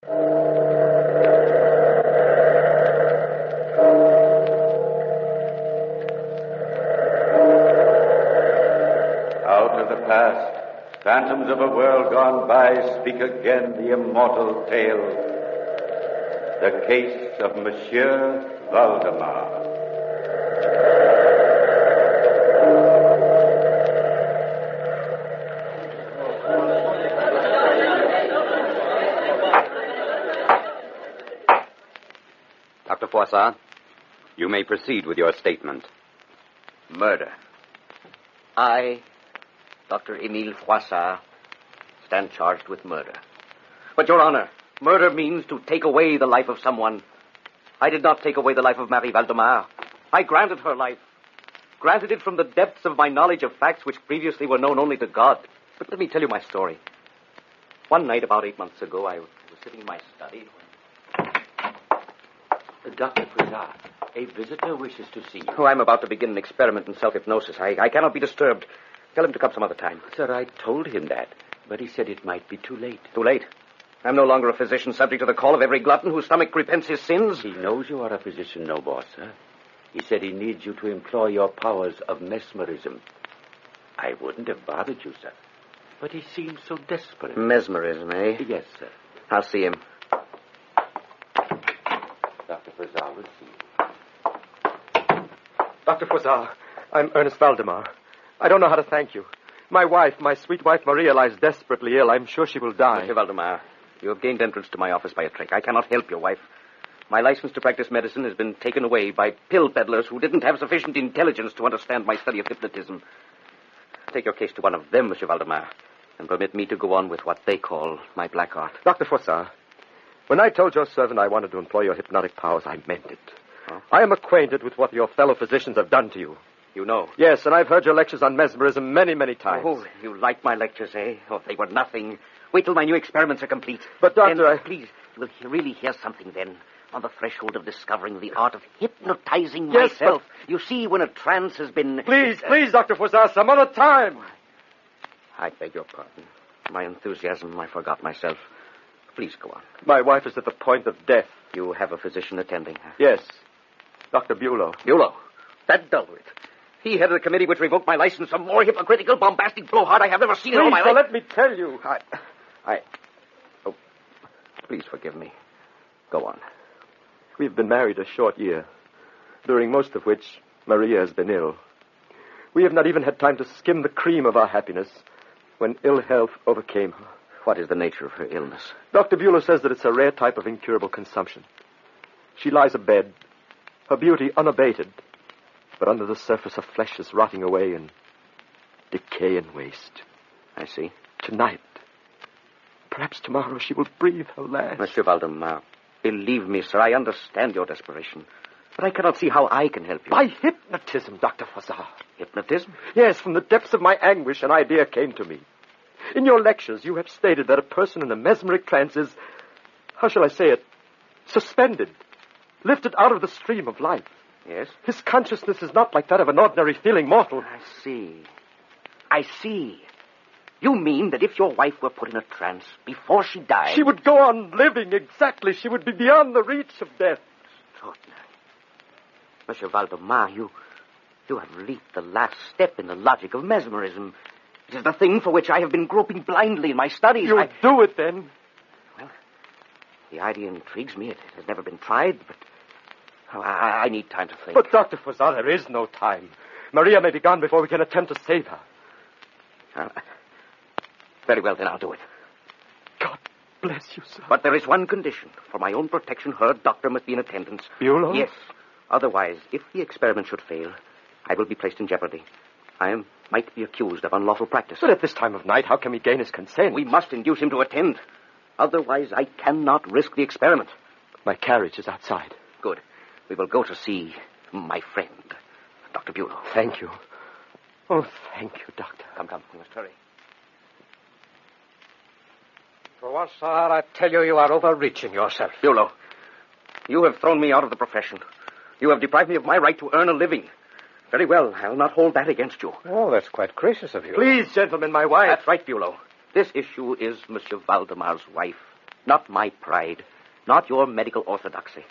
Out of the past, phantoms of a world gone by speak again the immortal tale. The case of Monsieur Valdemar. Dr. Froissart, you may proceed with your statement. Murder. I, Dr. Emile Froissart, stand charged with murder. But, Your Honor, murder means to take away the life of someone. I did not take away the life of Marie Valdemar. I granted her life. Granted it from the depths of my knowledge of facts which previously were known only to God. But let me tell you my story. One night, about 8 months ago, I was sitting in my study when... Dr. Froissart, a visitor wishes to see you. Oh, I'm about to begin an experiment in self-hypnosis. I cannot be disturbed. Tell him to come some other time. Sir, I told him that, but he said it might be too late. Too late? I'm no longer a physician subject to the call of every glutton whose stomach repents his sins. He knows you are a physician, no boss, sir. He said he needs you to employ your powers of mesmerism. I wouldn't have bothered you, sir. But he seems so desperate. Mesmerism, eh? Yes, sir. I'll see him. Dr. Froissart will see you. Dr. Froissart, I'm Ernest Valdemar. I don't know how to thank you. My wife, my sweet wife Maria, lies desperately ill. I'm sure she will die. Monsieur Valdemar, you have gained entrance to my office by a trick. I cannot help your wife. My license to practice medicine has been taken away by pill peddlers who didn't have sufficient intelligence to understand my study of hypnotism. Take your case to one of them, Monsieur Valdemar, and permit me to go on with what they call my black art. Dr. Froissart, when I told your servant I wanted to employ your hypnotic powers, I meant it. Huh? I am acquainted with what your fellow physicians have done to you. You know? Yes, and I've heard your lectures on mesmerism many, many times. Oh, you like my lectures, eh? Oh, they were nothing. Wait till my new experiments are complete. But, Doctor, Please, we'll really hear something then. On the threshold of discovering the art of hypnotizing Yes, myself. But... You see, when a trance has been... Please, Dr. Froissart, some other time. I beg your pardon. My enthusiasm, I forgot myself. Please go on. My wife is at the point of death. You have a physician attending her? Yes, Dr. Bulow. Bulow? That dulwit. He headed a committee which revoked my license. A more hypocritical, bombastic blowhard I have never seen in all my life. Let me tell you. Oh, please forgive me. Go on. We've been married a short year, during most of which Maria has been ill. We have not even had time to skim the cream of our happiness when ill health overcame her. What is the nature of her illness? Dr. Bulow says that it's a rare type of incurable consumption. She lies abed, her beauty unabated, but under the surface her flesh is rotting away in decay and waste. I see. Tonight, perhaps tomorrow, she will breathe her last. Monsieur Valdemar, believe me, sir, I understand your desperation. But I cannot see how I can help you. By hypnotism, Dr. Froissart. Hypnotism? Yes, from the depths of my anguish, an idea came to me. In your lectures, you have stated that a person in a mesmeric trance is, how shall I say it, suspended, lifted out of the stream of life. Yes? His consciousness is not like that of an ordinary feeling mortal. I see. You mean that if your wife were put in a trance before she died... She would go on living, exactly. She would be beyond the reach of death. Extraordinary. Monsieur Valdemar, you have leaped the last step in the logic of mesmerism. It is the thing for which I have been groping blindly in my studies. You'll do it, then. Well, the idea intrigues me. It has never been tried, but I need time to think. But, Dr. Froissart, there is no time. Maria may be gone before we can attempt to save her. Very well, then I'll do it. God bless you, sir. But there is one condition. For my own protection, her doctor must be in attendance. Bulow? Yes. Otherwise, if the experiment should fail, I will be placed in jeopardy. I might be accused of unlawful practice. But at this time of night, how can we gain his consent? We must induce him to attend. Otherwise, I cannot risk the experiment. My carriage is outside. Good. We will go to see my friend, Dr. Bulow. Thank you. Oh, thank you, Doctor. Come. We must hurry. Froissart, I tell you, you are overreaching yourself. Bulow, you have thrown me out of the profession. You have deprived me of my right to earn a living. Very well, I'll not hold that against you. Oh, that's quite gracious of you. Please, gentlemen, my wife. That's right, Bulow. This issue is Monsieur Valdemar's wife, not my pride, not your medical orthodoxy.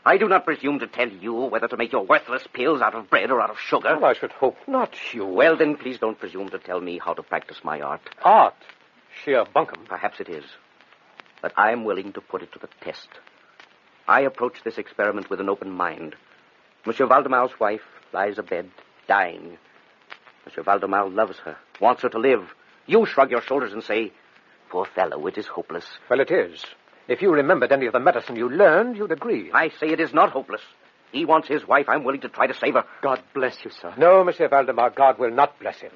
I do not presume to tell you whether to make your worthless pills out of bread or out of sugar. Well, I should hope not, Hugh. Well, then, please don't presume to tell me how to practice my art. Art? Sheer bunkum. Perhaps it is. But I am willing to put it to the test. I approach this experiment with an open mind. Monsieur Valdemar's wife lies abed, dying. Monsieur Valdemar loves her, wants her to live. You shrug your shoulders and say, poor fellow, it is hopeless. Well, it is. If you remembered any of the medicine you learned, you'd agree. I say it is not hopeless. He wants his wife. I'm willing to try to save her. God bless you, sir. No, Monsieur Valdemar, God will not bless him.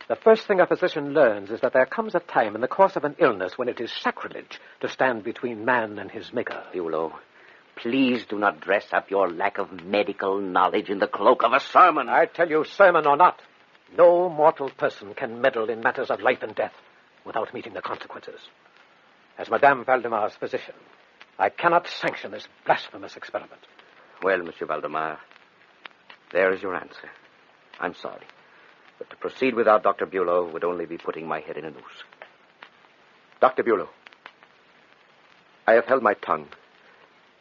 The first thing a physician learns is that there comes a time in the course of an illness when it is sacrilege to stand between man and his maker. Bulow, please do not dress up your lack of medical knowledge in the cloak of a sermon. I tell you, sermon or not, no mortal person can meddle in matters of life and death without meeting the consequences. As Madame Valdemar's physician, I cannot sanction this blasphemous experiment. Well, Monsieur Valdemar, there is your answer. I'm sorry. But to proceed without Dr. Bulow would only be putting my head in a noose. Dr. Bulow, I have held my tongue,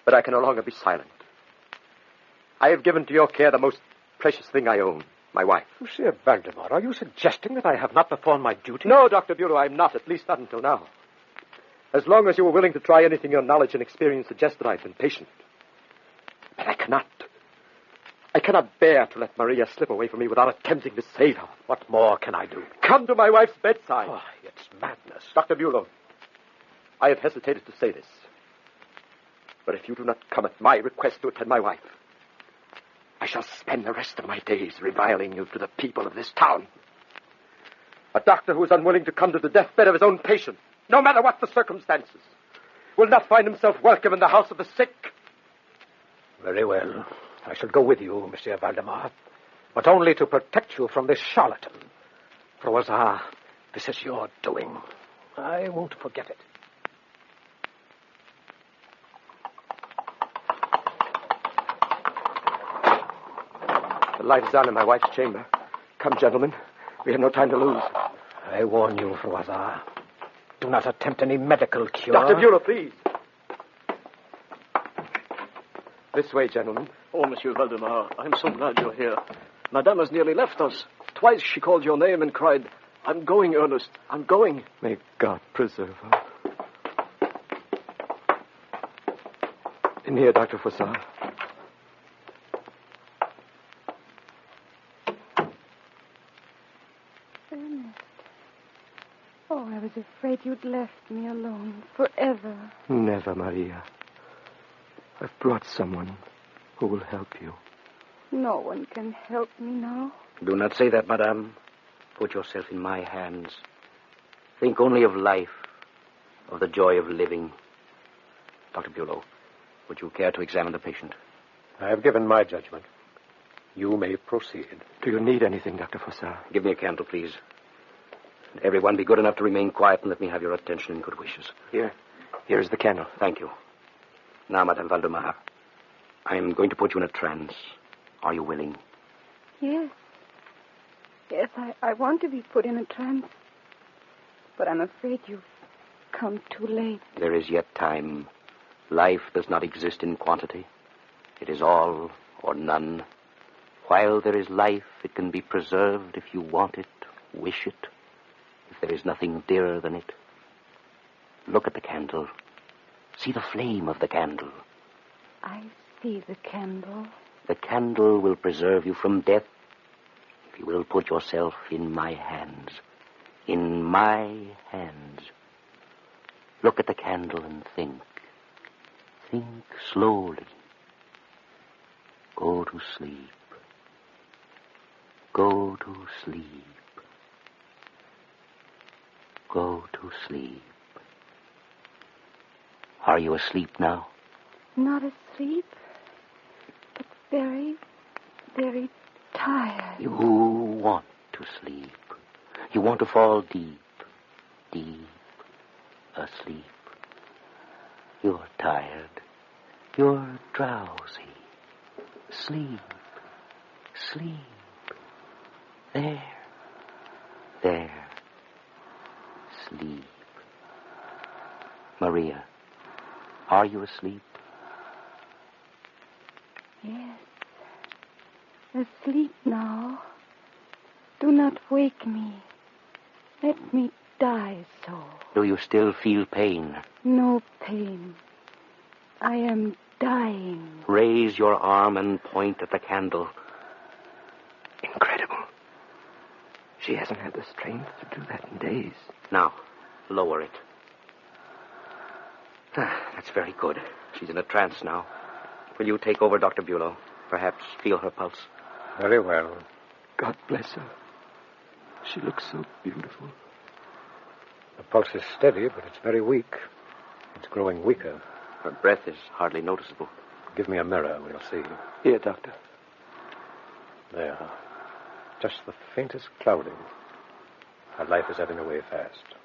but I can no longer be silent. I have given to your care the most precious thing I own, my wife. Monsieur Valdemar, are you suggesting that I have not performed my duty? No, Dr. Bulow, I'm not, at least not until now. As long as you were willing to try anything your knowledge and experience suggested, I've been patient. But I cannot bear to let Maria slip away from me without attempting to save her. What more can I do? Come to my wife's bedside. Oh, it's madness. Dr. Bulow, I have hesitated to say this. But if you do not come at my request to attend my wife, I shall spend the rest of my days reviling you to the people of this town. A doctor who is unwilling to come to the deathbed of his own patient, no matter what the circumstances, will not find himself welcome in the house of the sick. Very well. I shall go with you, Monsieur Valdemar, but only to protect you from this charlatan. Froissart, this is your doing. I won't forget it. The light is on in my wife's chamber. Come, gentlemen. We have no time to lose. I warn you, Froissart. Do not attempt any medical cure. Dr. Bulow, please. This way, gentlemen. Oh, Monsieur Valdemar, I'm so glad you're here. Madame has nearly left us. Twice she called your name and cried, I'm going, Ernest. I'm going. May God preserve her. In here, Dr. Froissart. Ernest. Oh, I was afraid you'd left me alone forever. Never, Maria. I've brought someone who will help you. No one can help me now. Do not say that, madame. Put yourself in my hands. Think only of life, of the joy of living. Dr. Bulow, would you care to examine the patient? I have given my judgment. You may proceed. Do you need anything, Dr. Froissart? Give me a candle, please. And everyone be good enough to remain quiet and let me have your attention and good wishes. Here is the candle. Thank you. Now, Madame Valdemar, I am going to put you in a trance. Are you willing? Yes. Yes, I want to be put in a trance. But I'm afraid you've come too late. There is yet time. Life does not exist in quantity. It is all or none. While there is life, it can be preserved if you want it, wish it, if there is nothing dearer than it. Look at the candle. See the flame of the candle. I see the candle. The candle will preserve you from death if you will put yourself in my hands. In my hands. Look at the candle and think. Think slowly. Go to sleep. Go to sleep. Go to sleep. Are you asleep now? Not asleep, but very, very tired. You want to sleep. You want to fall deep, deep asleep. You're tired. You're drowsy. Sleep. Sleep. There. There. Sleep. Maria, Are you asleep? Yes. Asleep now. Do not wake me. Let me die so. Do you still feel pain? No pain. I am dying. Raise your arm and point at the candle. Incredible. She hasn't had the strength to do that in days. Now, lower it. That's very good. She's in a trance now. Will you take over, Dr. Bulow? Perhaps feel her pulse. Very well. God bless her. She looks so beautiful. The pulse is steady, but it's very weak. It's growing weaker. Her breath is hardly noticeable. Give me a mirror. We'll see. Here, Doctor. There. Just the faintest clouding. Her life is ebbing away fast.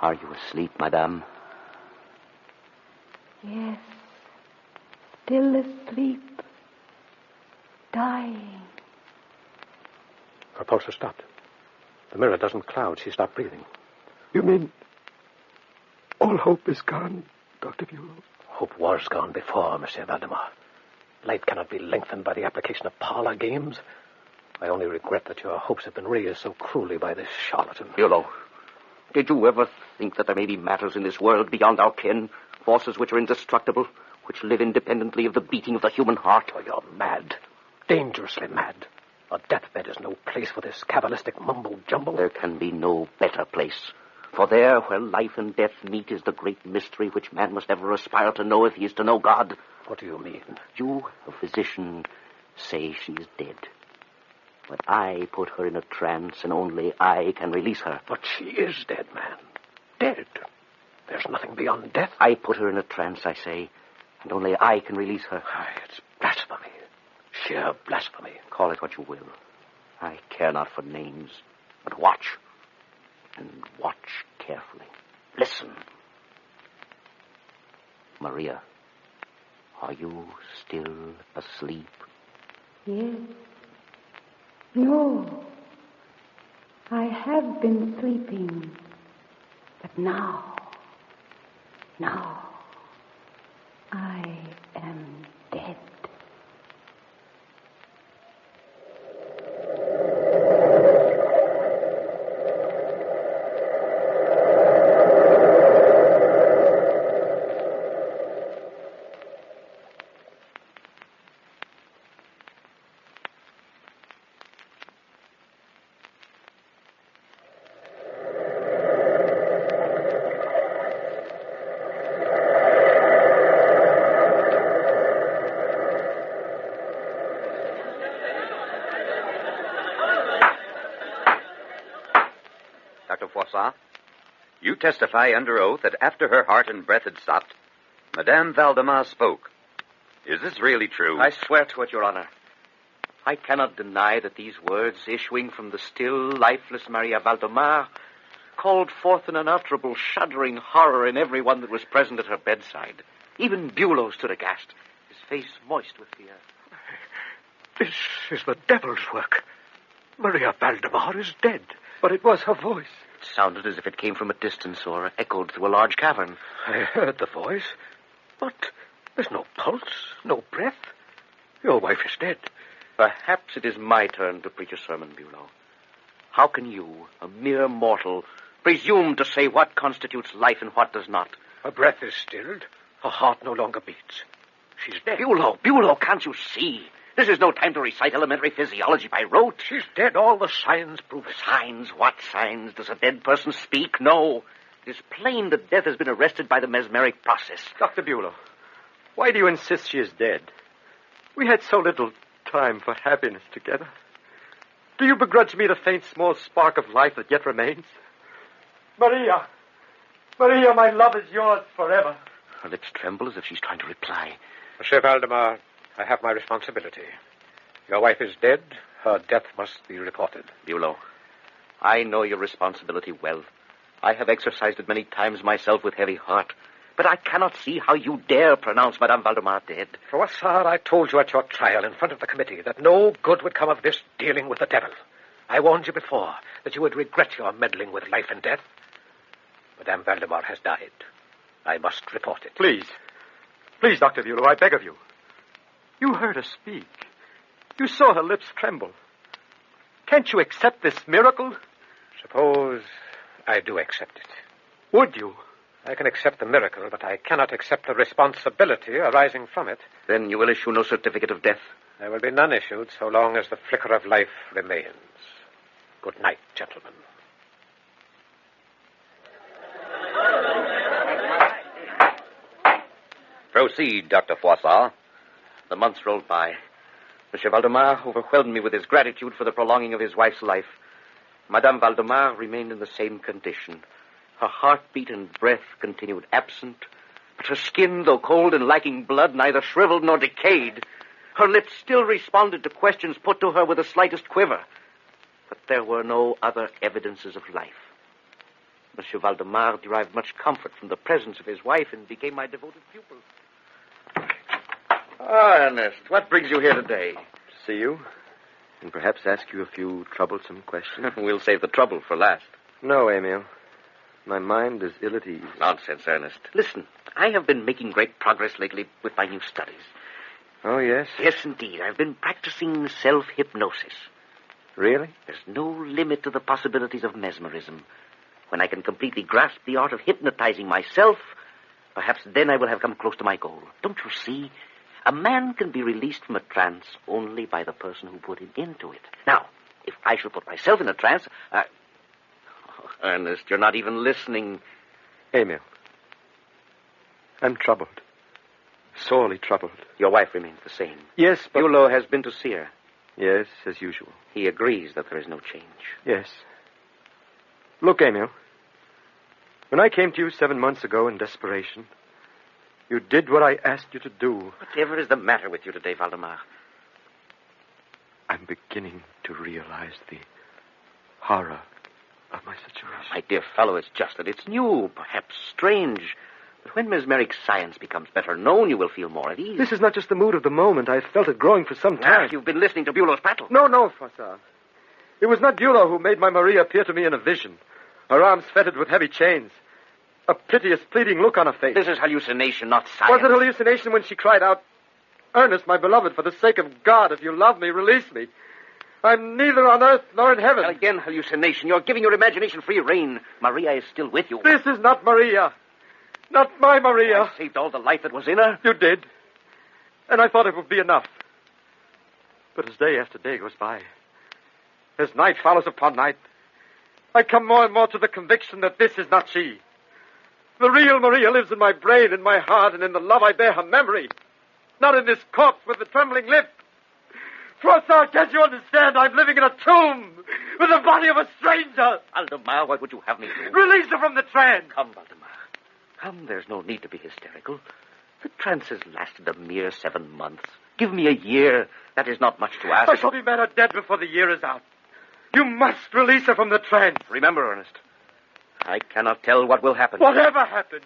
Are you asleep, madame? Yes. Still asleep. Dying. Her pulse has stopped. The mirror doesn't cloud. She stopped breathing. You mean all hope is gone, Dr. Bulow? Hope was gone before, Monsieur Valdemar. Life cannot be lengthened by the application of parlor games. I only regret that your hopes have been raised so cruelly by this charlatan. Bulow, did you ever think that there may be matters in this world beyond our ken, forces which are indestructible, which live independently of the beating of the human heart? Oh, you're mad. Dangerously mad. A deathbed is no place for this cabalistic mumble-jumble. There can be no better place. For there, where life and death meet, is the great mystery which man must ever aspire to know if he is to know God. What do you mean? You, a physician, say she is dead. But I put her in a trance, and only I can release her. But she is dead, man. Dead. There's nothing beyond death. I put her in a trance, I say, and only I can release her. It's blasphemy. Sheer blasphemy. Call it what you will. I care not for names, but watch. And watch carefully. Listen. Maria, are you still asleep? Yes. No. I have been sleeping. But now, I am dead. Dr. Froissart, you testify under oath that after her heart and breath had stopped, Madame Valdemar spoke. Is this really true? I swear to it, Your Honor. I cannot deny that these words issuing from the still, lifeless Maria Valdemar called forth an unutterable, shuddering horror in everyone that was present at her bedside. Even Bulow stood aghast, his face moist with fear. This is the devil's work. Maria Valdemar is dead. But it was her voice. It sounded as if it came from a distance or echoed through a large cavern. I heard the voice, but there's no pulse, no breath. Your wife is dead. Perhaps it is my turn to preach a sermon, Bulow. How can you, a mere mortal, presume to say what constitutes life and what does not? Her breath is stilled. Her heart no longer beats. She's dead. Bulow, can't you see? This is no time to recite elementary physiology by rote. She's dead. All the signs prove it. Signs? What signs? Does a dead person speak? No. It is plain that death has been arrested by the mesmeric process. Dr. Bulow, why do you insist she is dead? We had so little time for happiness together. Do you begrudge me the faint small spark of life that yet remains? Maria, my love is yours forever. Her lips tremble as if she's trying to reply. Monsieur Valdemar, I have my responsibility. Your wife is dead. Her death must be reported. Bulow, I know your responsibility well. I have exercised it many times myself with heavy heart. But I cannot see how you dare pronounce Madame Valdemar dead. Froissart, I told you at your trial in front of the committee that no good would come of this dealing with the devil. I warned you before that you would regret your meddling with life and death. Madame Valdemar has died. I must report it. Please, Please, Dr. Bulow, I beg of you. You heard her speak. You saw her lips tremble. Can't you accept this miracle? Suppose I do accept it. Would you? I can accept the miracle, but I cannot accept the responsibility arising from it. Then you will issue no certificate of death? There will be none issued so long as the flicker of life remains. Good night, gentlemen. Proceed, Dr. Froissart. The months rolled by. Monsieur Valdemar overwhelmed me with his gratitude for the prolonging of his wife's life. Madame Valdemar remained in the same condition. Her heartbeat and breath continued absent, but her skin, though cold and lacking blood, neither shriveled nor decayed. Her lips still responded to questions put to her with the slightest quiver. But there were no other evidences of life. Monsieur Valdemar derived much comfort from the presence of his wife and became my devoted pupil. Ernest, what brings you here today? To see you, and perhaps ask you a few troublesome questions. We'll save the trouble for last. No, Emil. My mind is ill at ease. Nonsense, Ernest. Listen, I have been making great progress lately with my new studies. Oh, yes? Yes, indeed. I've been practicing self-hypnosis. Really? There's no limit to the possibilities of mesmerism. When I can completely grasp the art of hypnotizing myself, perhaps then I will have come close to my goal. Don't you see? A man can be released from a trance only by the person who put him into it. Now, if I should put myself in a trance, Oh, Ernest, you're not even listening. Emil, I'm troubled. Sorely troubled. Your wife remains the same. Yes, but... Bulow has been to see her. Yes, as usual. He agrees that there is no change. Yes. Look, Emil. When I came to you 7 months ago in desperation, you did what I asked you to do. Whatever is the matter with you today, Valdemar? I'm beginning to realize the horror of my situation. My dear fellow, it's just that it's new, perhaps strange. But when mesmeric science becomes better known, you will feel more at ease. This is not just the mood of the moment. I've felt it growing for some time. You've been listening to Bulow's prattle. No, Froissart. It was not Bulow who made my Maria appear to me in a vision. Her arms fettered with heavy chains. A piteous, pleading look on her face. This is hallucination, not science. Was it hallucination when she cried out, "Ernest, my beloved, for the sake of God, if you love me, release me. I'm neither on earth nor in heaven." Again, hallucination. You're giving your imagination free rein. Maria is still with you. This is not Maria. Not my Maria. I saved all the life that was in her. You did. And I thought it would be enough. But as day after day goes by, as night follows upon night, I come more and more to the conviction that this is not she. The real Maria lives in my brain, in my heart, and in the love I bear her memory. Not in this corpse with the trembling lip. Froissart, can't you understand? I'm living in a tomb with the body of a stranger. Valdemar, what would you have me do? Release her from the trance. Come, Valdemar. Come, there's no need to be hysterical. The trance has lasted a mere 7 months. Give me a year. That is not much to ask. I shall be mad or dead before the year is out. You must release her from the trance. Remember, Ernest, I cannot tell what will happen. Whatever happens,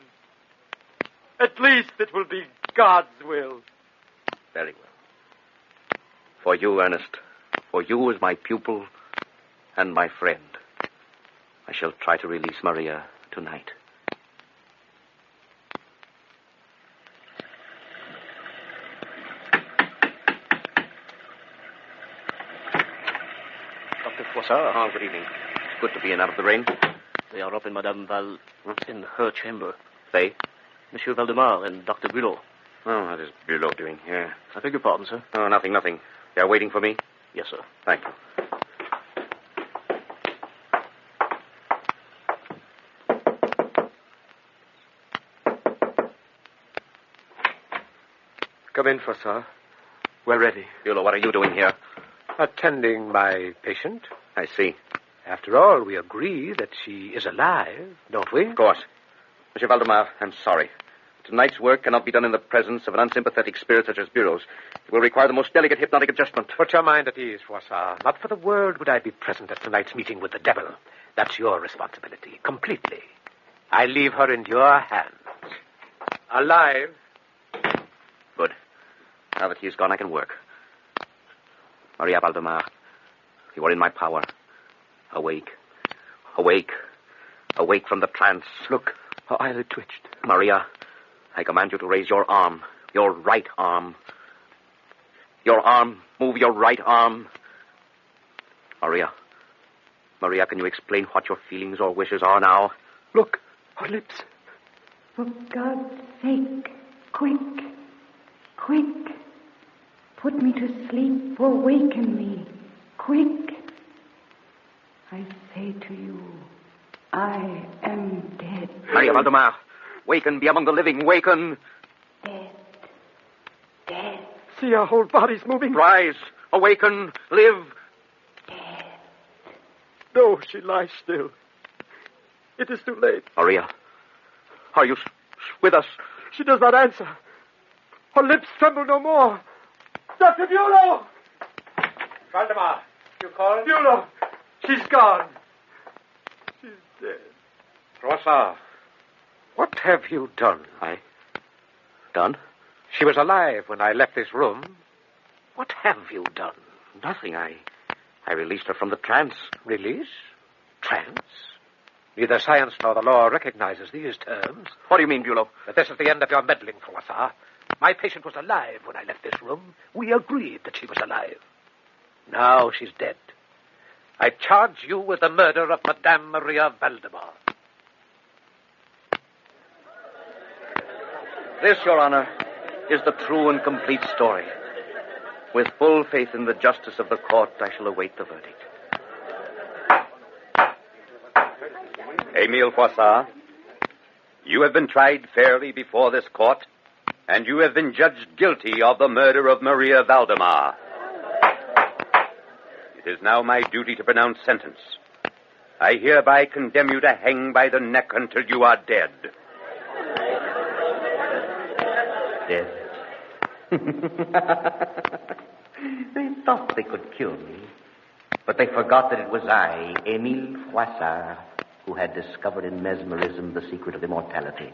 at least it will be God's will. Very well. For you, Ernest, for you as my pupil and my friend, I shall try to release Maria tonight. Dr. Froissart. Oh, good evening. It's good to be in out of the rain. They are up in Madame Val... in her chamber. They? Monsieur Valdemar and Dr. Bulow. Oh, what is Bulow doing here? I beg your pardon, sir. Oh, nothing. They're waiting for me? Yes, sir. Thank you. Come in, Froissart. We're ready. Bulow, what are you doing here? Attending my patient. I see. After all, we agree that she is alive, don't we? Of course. Monsieur Valdemar, I'm sorry. Tonight's work cannot be done in the presence of an unsympathetic spirit such as Bulow's. It will require the most delicate hypnotic adjustment. Put your mind at ease, Froissart. Not for the world would I be present at tonight's meeting with the devil. That's your responsibility, completely. I leave her in your hands. Alive. Good. Now that he is gone, I can work. Maria Valdemar, you are in my power. Awake. Awake. Awake from the trance. Look, her eyelid twitched. Maria, I command you to raise your arm. Your right arm. Your arm. Move your right arm. Maria. Maria, can you explain what your feelings or wishes are now? Look, her lips. For God's sake, quick, quick. Put me to sleep or waken me. Quick. I say to you, I am dead. Maria Valdemar, waken, be among the living, waken. Dead. Dead. See, our whole body's moving. Rise, awaken, live. Dead. No, she lies still. It is too late. Maria, are you with us? She does not answer. Her lips tremble no more. Dr. Bulow! Valdemar, you called? Bulow! She's gone. She's dead. Froissart, what have you done? I? Done? She was alive when I left this room. What have you done? Nothing. I released her from the trance. Release? Trance? Neither science nor the law recognizes these terms. What do you mean, Bulow? But this is the end of your meddling, Froissart. My patient was alive when I left this room. We agreed that she was alive. Now she's dead. I charge you with the murder of Madame Maria Valdemar. This, Your Honor, is the true and complete story. With full faith in the justice of the court, I shall await the verdict. Emile Froissart, you have been tried fairly before this court, and you have been judged guilty of the murder of Maria Valdemar. It is now my duty to pronounce sentence. I hereby condemn you to hang by the neck until you are dead. Dead. They thought they could kill me, but they forgot that it was I, Emile Froissart, who had discovered in mesmerism the secret of immortality.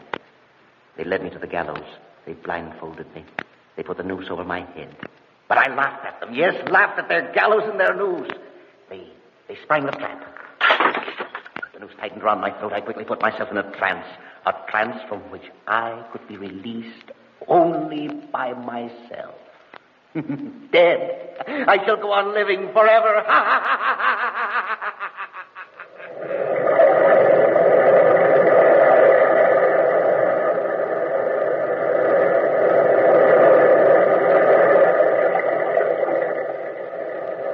They led me to the gallows. They blindfolded me. They put the noose over my head. But I laughed at them. Yes, laughed at their gallows and their noose. They sprang the trap. The noose tightened around my throat. I quickly put myself in a trance from which I could be released only by myself. Dead. I shall go on living forever.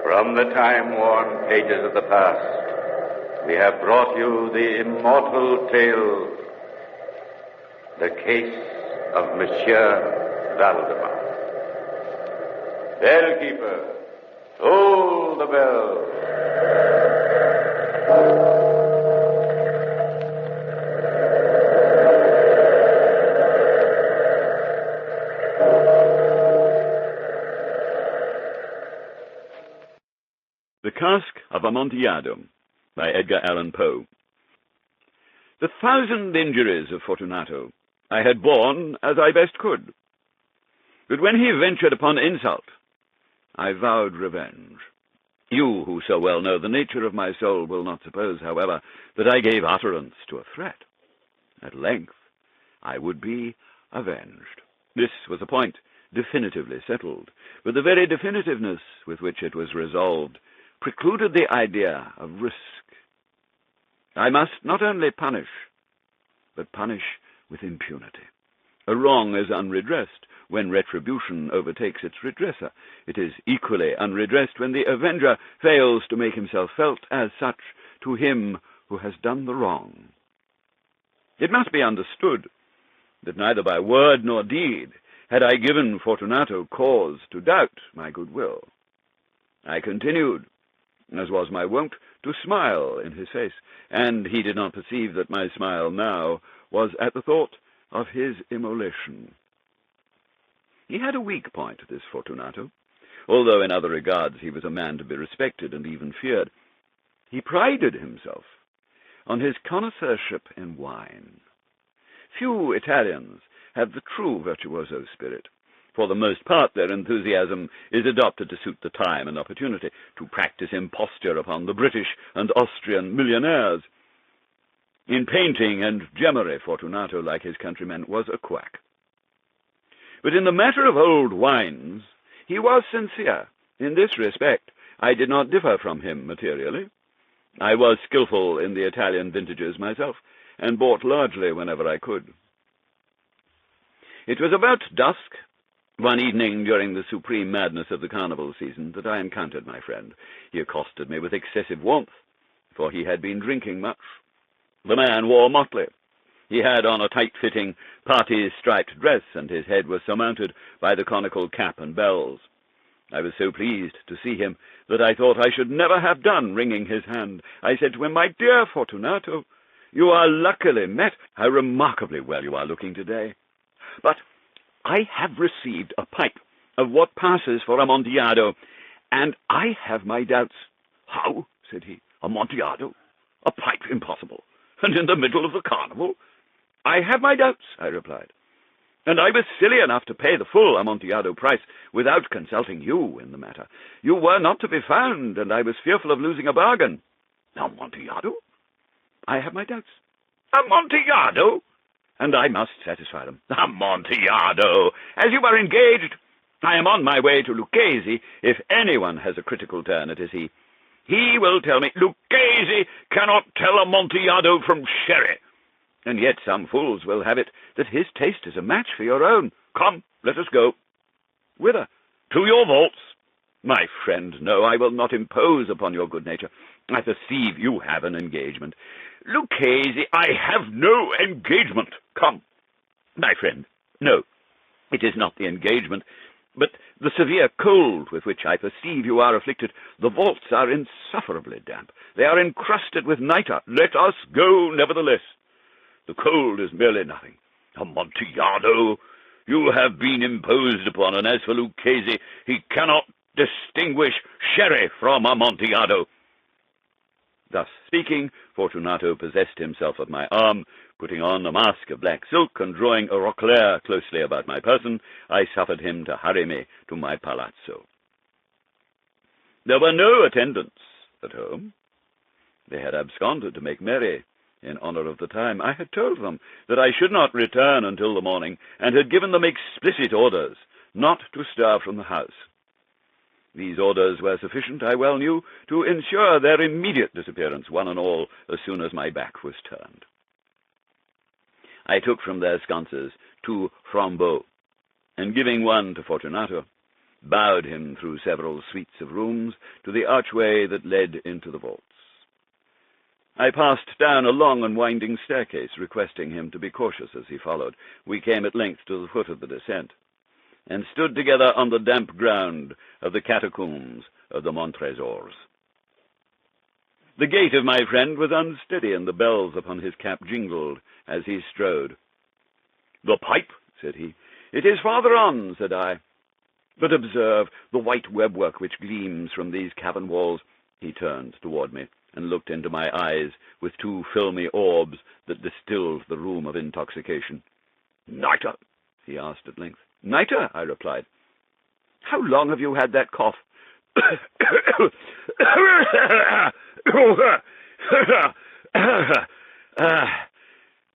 From the time-worn pages of the past, we have brought you the immortal tale, the case of Monsieur Valdemar. Bellkeeper, toll the bell. The Cask of Amontillado by Edgar Allan Poe. The 1,000 injuries of Fortunato I had borne as I best could. But when he ventured upon insult, I vowed revenge. You, who so well know the nature of my soul, will not suppose, however, that I gave utterance to a threat. At length, I would be avenged. This was a point definitively settled, but the very definitiveness with which it was resolved precluded the idea of risk. I must not only punish, but punish with impunity. A wrong is unredressed when retribution overtakes its redresser. It is equally unredressed when the avenger fails to make himself felt as such to him who has done the wrong. It must be understood that neither by word nor deed had I given Fortunato cause to doubt my goodwill. I continued, as was my wont, to smile in his face, and he did not perceive that my smile now was at the thought of his immolation. He had a weak point, this Fortunato, although in other regards he was a man to be respected and even feared. He prided himself on his connoisseurship in wine. Few Italians have the true virtuoso spirit. For the most part, their enthusiasm is adopted to suit the time and opportunity, to practice imposture upon the British and Austrian millionaires. In painting and gemmary, Fortunato, like his countrymen, was a quack. But in the matter of old wines, he was sincere. In this respect, I did not differ from him materially. I was skillful in the Italian vintages myself, and bought largely whenever I could. It was about dusk, one evening during the supreme madness of the carnival season, that I encountered my friend. He accosted me with excessive warmth, for he had been drinking much. The man wore motley. He had on a tight-fitting, party-striped dress, and his head was surmounted by the conical cap and bells. I was so pleased to see him that I thought I should never have done wringing his hand. I said to him, "My dear Fortunato, you are luckily met. How remarkably well you are looking today. But I have received a pipe of what passes for Amontillado, and I have my doubts." "How?" said he. "Amontillado? A pipe? Impossible. And in the middle of the carnival?" "I have my doubts," I replied. "And I was silly enough to pay the full Amontillado price without consulting you in the matter. You were not to be found, and I was fearful of losing a bargain." "Amontillado? I have my doubts." "Amontillado?" "And I must satisfy them." "Amontillado! As you are engaged, I am on my way to Lucchesi. If anyone has a critical turn, it is he. He will tell me, 'Lucchesi cannot tell Amontillado from sherry.' And yet some fools will have it that his taste is a match for your own. Come, let us go." "Whither?" "To your vaults." "My friend, no, I will not impose upon your good nature. I perceive you have an engagement." "Lucchesi, I have no engagement. Come." "My friend, no, it is not the engagement, but the severe cold with which I perceive you are afflicted. The vaults are insufferably damp. They are encrusted with nitre. Let us go, nevertheless. The cold is merely nothing. Amontillado, you have been imposed upon, and as for Lucchesi, he cannot distinguish sherry from Amontillado." Thus speaking, Fortunato possessed himself of my arm. Putting on a mask of black silk and drawing a roquelaire closely about my person, I suffered him to hurry me to my palazzo. There were no attendants at home. They had absconded to make merry in honor of the time. I had told them that I should not return until the morning, and had given them explicit orders not to stir from the house. These orders were sufficient, I well knew, to ensure their immediate disappearance, one and all, as soon as my back was turned. I took from their sconces 2 flambeaux, and giving one to Fortunato, bowed him through several suites of rooms to the archway that led into the vaults. I passed down a long and winding staircase, requesting him to be cautious as he followed. We came at length to the foot of the descent, and stood together on the damp ground of the catacombs of the Montresors. The gait of my friend was unsteady, and the bells upon his cap jingled as he strode. "The pipe," said he. "It is farther on," said I. "But observe the white webwork which gleams from these cavern walls." He turned toward me and looked into my eyes with 2 filmy orbs that distilled the rheum of intoxication. "Nitre?" he asked at length. "Nitre," I replied. "How long have you had that cough?"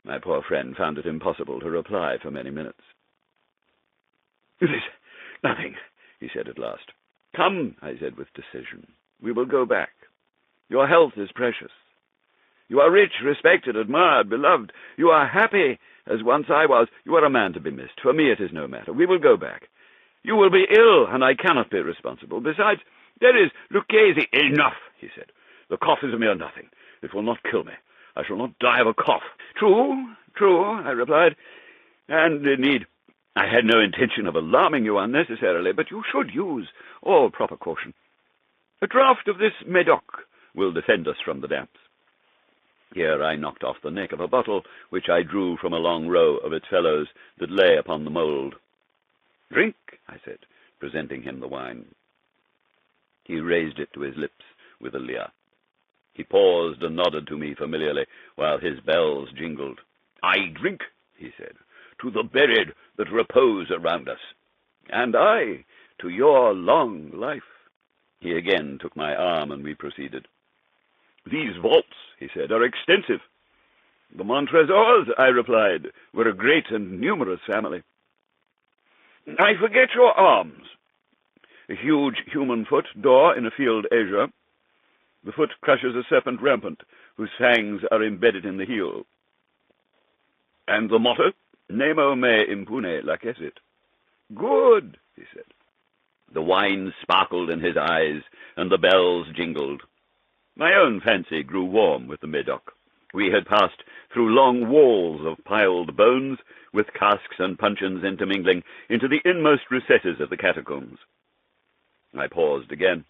My poor friend found it impossible to reply for many minutes. "It is nothing," he said at last. "Come," I said with decision. "We will go back. Your health is precious. You are rich, respected, admired, beloved. You are happy, as once I was. You are a man to be missed. For me it is no matter. We will go back. You will be ill, and I cannot be responsible. Besides, there is Lucchesi." "Enough," he said. "The cough is a mere nothing. It will not kill me. I shall not die of a cough." True, I replied. "And, indeed, I had no intention of alarming you unnecessarily, but you should use all proper caution. A draught of this Medoc will defend us from the damps." Here I knocked off the neck of a bottle, which I drew from a long row of its fellows that lay upon the mould. "Drink," I said, presenting him the wine. He raised it to his lips with a leer. He paused and nodded to me familiarly, while his bells jingled. "I drink," he said, "to the buried that repose around us." "And I, to your long life." He again took my arm, and we proceeded. "These vaults," he said, "are extensive." "The Montresors," I replied, "were a great and numerous family." I forget your arms. A huge human foot, door in a field azure. The foot crushes a serpent rampant, whose fangs are embedded in the heel. And the motto? Nemo me impune lacessit. Good, he said. The wine sparkled in his eyes, and the bells jingled. My own fancy grew warm with the Medoc. We had passed through long walls of piled bones, with casks and puncheons intermingling, into the inmost recesses of the catacombs. I paused again,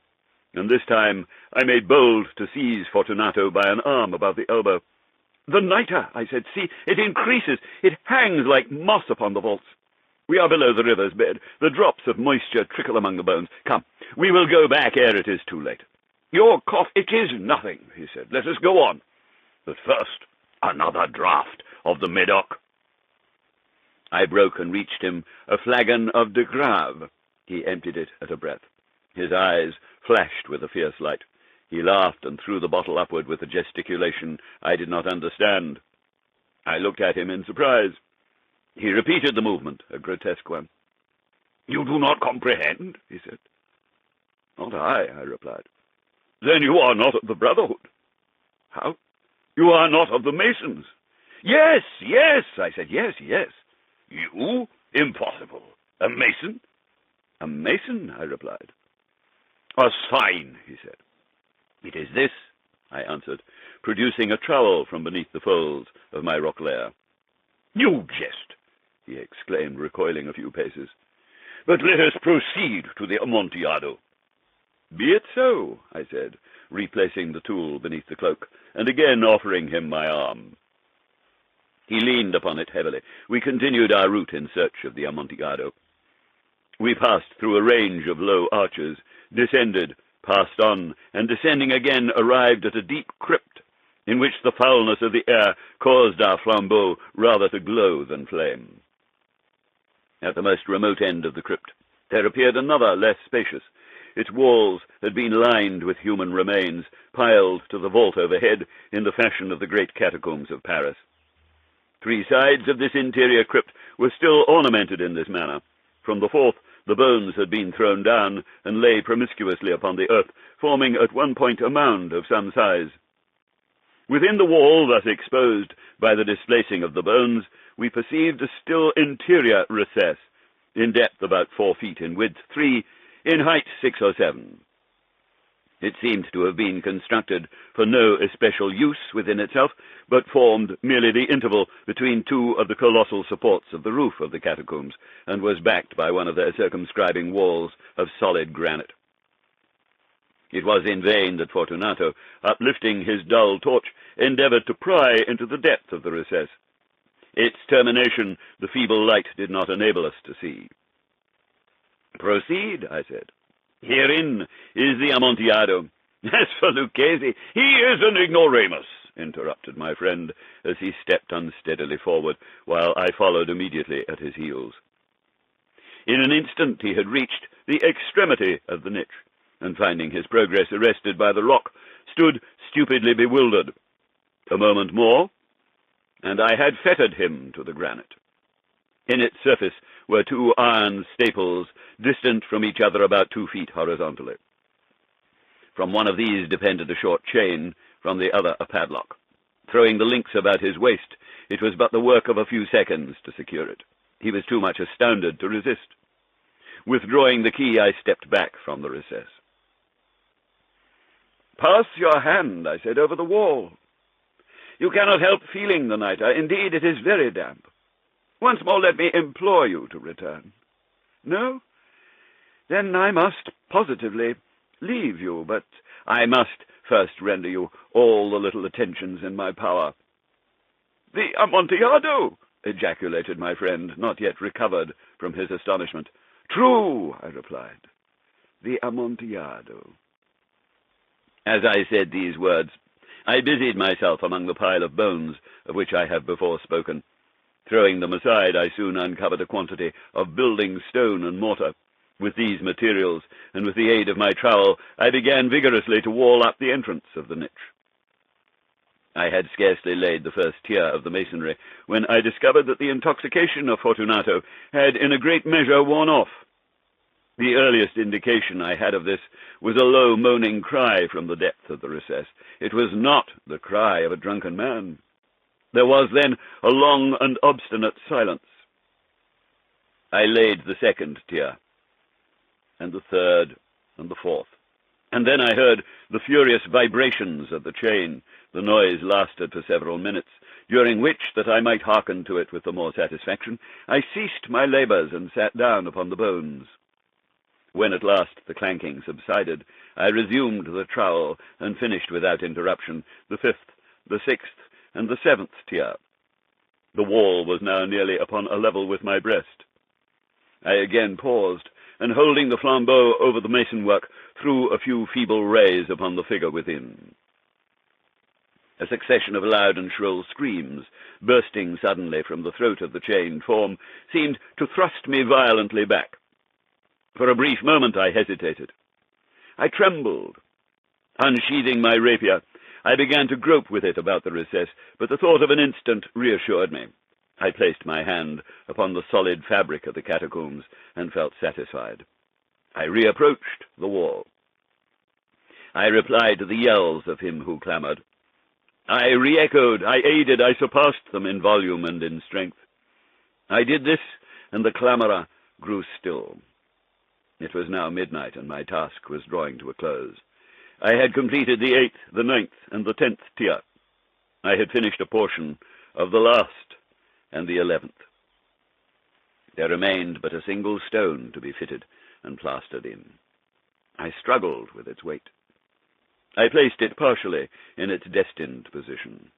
and this time I made bold to seize Fortunato by an arm above the elbow. "The nitre," I said. "See, it increases. It hangs like moss upon the vaults. We are below the river's bed. The drops of moisture trickle among the bones. Come, we will go back ere it is too late." "Your cough, it is nothing," he said. "Let us go on. But first, another draught of the Medoc." I broke and reached him a flagon of de Grave. He emptied it at a breath. His eyes flashed with a fierce light. He laughed and threw the bottle upward with a gesticulation I did not understand. I looked at him in surprise. He repeated the movement, a grotesque one. "You do not comprehend?" he said. "Not I," I replied. "Then you are not of the Brotherhood." "How? You are not of the Masons?" "Yes, yes," I said. "Yes, yes." "You? Impossible. A Mason?" "A Mason?" I replied. "A sign," he said. "It is this," I answered, producing a trowel from beneath the folds of my roquelaire. "You jest," he exclaimed, recoiling a few paces. "But let us proceed to the Amontillado." "Be it so," I said, replacing the tool beneath the cloak, and again offering him my arm. He leaned upon it heavily. We continued our route in search of the Amontillado. We passed through a range of low arches, descended, passed on, and descending again arrived at a deep crypt, in which the foulness of the air caused our flambeaux rather to glow than flame. At the most remote end of the crypt there appeared another, less spacious. Its walls had been lined with human remains, piled to the vault overhead in the fashion of the great catacombs of Paris. 3 sides of this interior crypt were still ornamented in this manner. From the fourth, the bones had been thrown down and lay promiscuously upon the earth, forming at one point a mound of some size. Within the wall thus exposed by the displacing of the bones, we perceived a still interior recess, in depth about 4 feet, in width 3, in height 6 or 7. It seemed to have been constructed for no especial use within itself, but formed merely the interval between 2 of the colossal supports of the roof of the catacombs, and was backed by one of their circumscribing walls of solid granite. It was in vain that Fortunato, uplifting his dull torch, endeavored to pry into the depth of the recess. Its termination the feeble light did not enable us to see. "Proceed," I said. "Herein is the Amontillado." "As for Lucchesi, he is an ignoramus," interrupted my friend, as he stepped unsteadily forward, while I followed immediately at his heels. In an instant he had reached the extremity of the niche, and finding his progress arrested by the rock, stood stupidly bewildered. A moment more, and I had fettered him to the granite. In its surface were 2 iron staples, distant from each other about 2 feet horizontally. From one of these depended a short chain, from the other a padlock. Throwing the links about his waist, it was but the work of a few seconds to secure it. He was too much astounded to resist. Withdrawing the key, I stepped back from the recess. "Pass your hand," I said, "over the wall. You cannot help feeling the nitre. Indeed, it is very damp. Once more let me implore you to return. No? Then I must positively leave you, but I must first render you all the little attentions in my power." "The Amontillado!" ejaculated my friend, not yet recovered from his astonishment. "True," I replied. "The Amontillado." As I said these words, I busied myself among the pile of bones of which I have before spoken. Throwing them aside, I soon uncovered a quantity of building stone and mortar. With these materials, and with the aid of my trowel, I began vigorously to wall up the entrance of the niche. I had scarcely laid the first tier of the masonry when I discovered that the intoxication of Fortunato had in a great measure worn off. The earliest indication I had of this was a low moaning cry from the depth of the recess. It was not the cry of a drunken man. There was then a long and obstinate silence. I laid the second tier, and the third, and the fourth. And then I heard the furious vibrations of the chain. The noise lasted for several minutes, during which, that I might hearken to it with the more satisfaction, I ceased my labors and sat down upon the bones. When at last the clanking subsided, I resumed the trowel and finished without interruption the fifth, the sixth, and the seventh tier. The wall was now nearly upon a level with my breast. I again paused, and holding the flambeau over the mason-work, threw a few feeble rays upon the figure within. A succession of loud and shrill screams, bursting suddenly from the throat of the chained form, seemed to thrust me violently back. For a brief moment I hesitated. I trembled. Unsheathing my rapier, I began to grope with it about the recess, but the thought of an instant reassured me. I placed my hand upon the solid fabric of the catacombs and felt satisfied. I reapproached the wall. I replied to the yells of him who clamored. I re-echoed, I aided, I surpassed them in volume and in strength. I did this, and the clamorer grew still. It was now midnight, and my task was drawing to a close. I had completed the 8th, the 9th, and the 10th tier. I had finished a portion of the last and the 11th. There remained but a single stone to be fitted and plastered in. I struggled with its weight. I placed it partially in its destined position.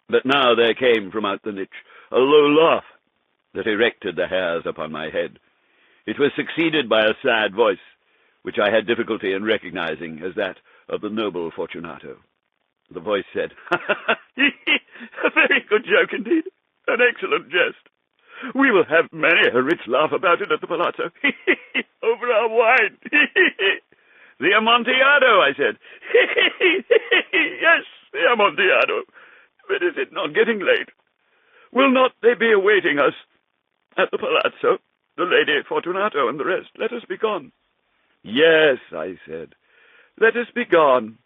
But now there came from out the niche a low laugh that erected the hairs upon my head. It was succeeded by a sad voice, which I had difficulty in recognizing as that of the noble Fortunato. The voice said, "A very good joke indeed, an excellent jest. We will have many a rich laugh about it at the palazzo, over our wine. The Amontillado," I said. "Yes, the Amontillado. But is it not getting late? Will not they be awaiting us at the palazzo, the Lady Fortunato and the rest? Let us be gone." "Yes," I said, "let us be gone."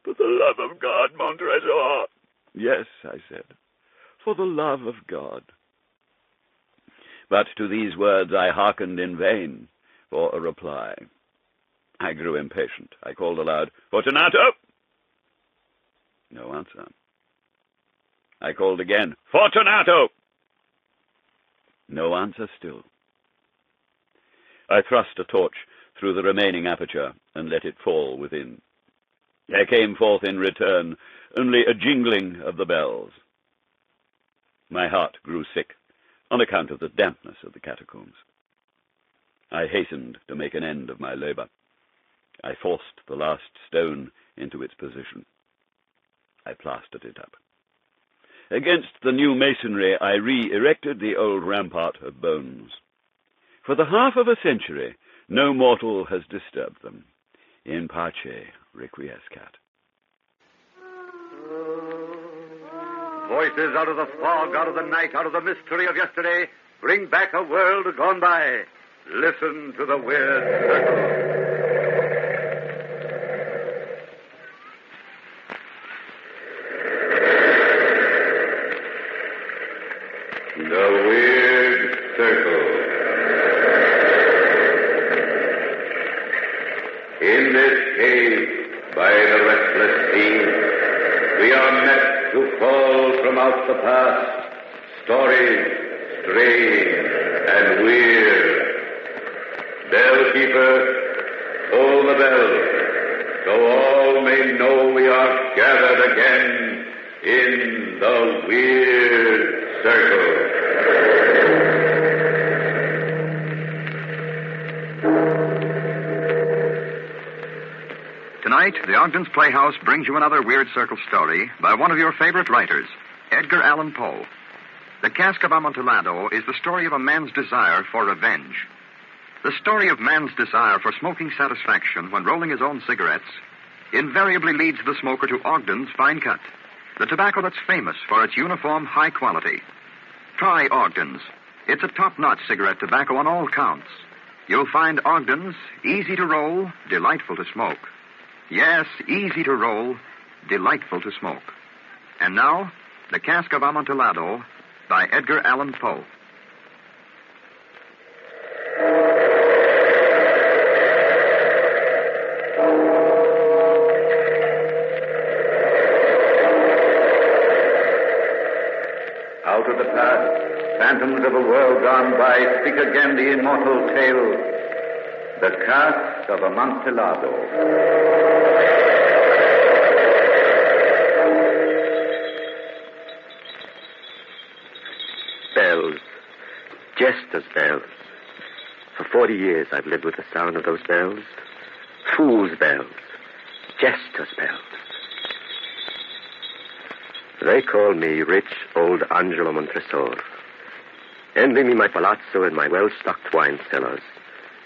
"For the love of God, Montresor." "Yes," I said, "for the love of God." But to these words I hearkened in vain for a reply. I grew impatient. I called aloud, "Fortunato!" No answer. I called again, "Fortunato!" No answer still. I thrust a torch through the remaining aperture and let it fall within. There came forth in return only a jingling of the bells. My heart grew sick on account of the dampness of the catacombs. I hastened to make an end of my labor. I forced the last stone into its position. I plastered it up. Against the new masonry, I re-erected the old rampart of bones. For the half of a century, no mortal has disturbed them. In pace requiescat. Voices out of the fog, out of the night, out of the mystery of yesterday, bring back a world gone by. Listen to the weird circle. The weird circle. In this cave, by the restless sea, we are met to call from out the past stories strange and weird. Bellkeeper, toll the bell, so all may know we are gathered again in the weird circle. Tonight, the Ogden's Playhouse brings you another Weird Circle story by one of your favorite writers, Edgar Allan Poe. The Cask of Amontillado is the story of a man's desire for revenge. The story of man's desire for smoking satisfaction when rolling his own cigarettes invariably leads the smoker to Ogden's Fine Cut, the tobacco that's famous for its uniform high quality. Try Ogden's. It's a top-notch cigarette tobacco on all counts. You'll find Ogden's easy to roll, delightful to smoke. Yes, easy to roll, delightful to smoke. And now, The Cask of Amontillado by Edgar Allan Poe. Out of the past, phantoms of a world gone by, speak again the immortal tale, The Cask of Amontillado. Bells. Jester's bells. For 40 years I've lived with the sound of those bells. Fool's bells. Jester's bells. They call me rich old Angelo Montresor. Envy me my palazzo and my well-stocked wine cellars,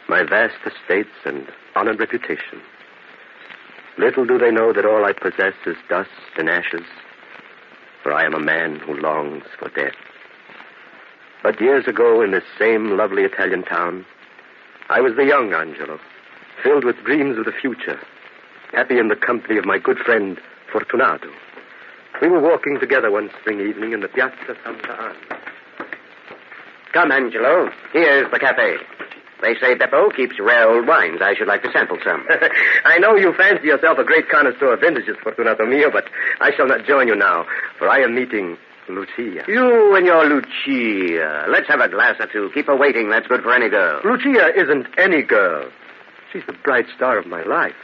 my vast estates and honored reputation. Little do they know that all I possess is dust and ashes, for I am a man who longs for death. But years ago, in this same lovely Italian town, I was the young Angelo, filled with dreams of the future, happy in the company of my good friend Fortunato. We were walking together one spring evening in the Piazza Santa Anna. Come, Angelo. Here's the cafe. They say Beppo keeps rare old wines. I should like to sample some. I know you fancy yourself a great connoisseur of vintages, Fortunato mio, but I shall not join you now, for I am meeting Lucia. You and your Lucia. Let's have a glass or two. Keep her waiting. That's good for any girl. Lucia isn't any girl. She's the bright star of my life.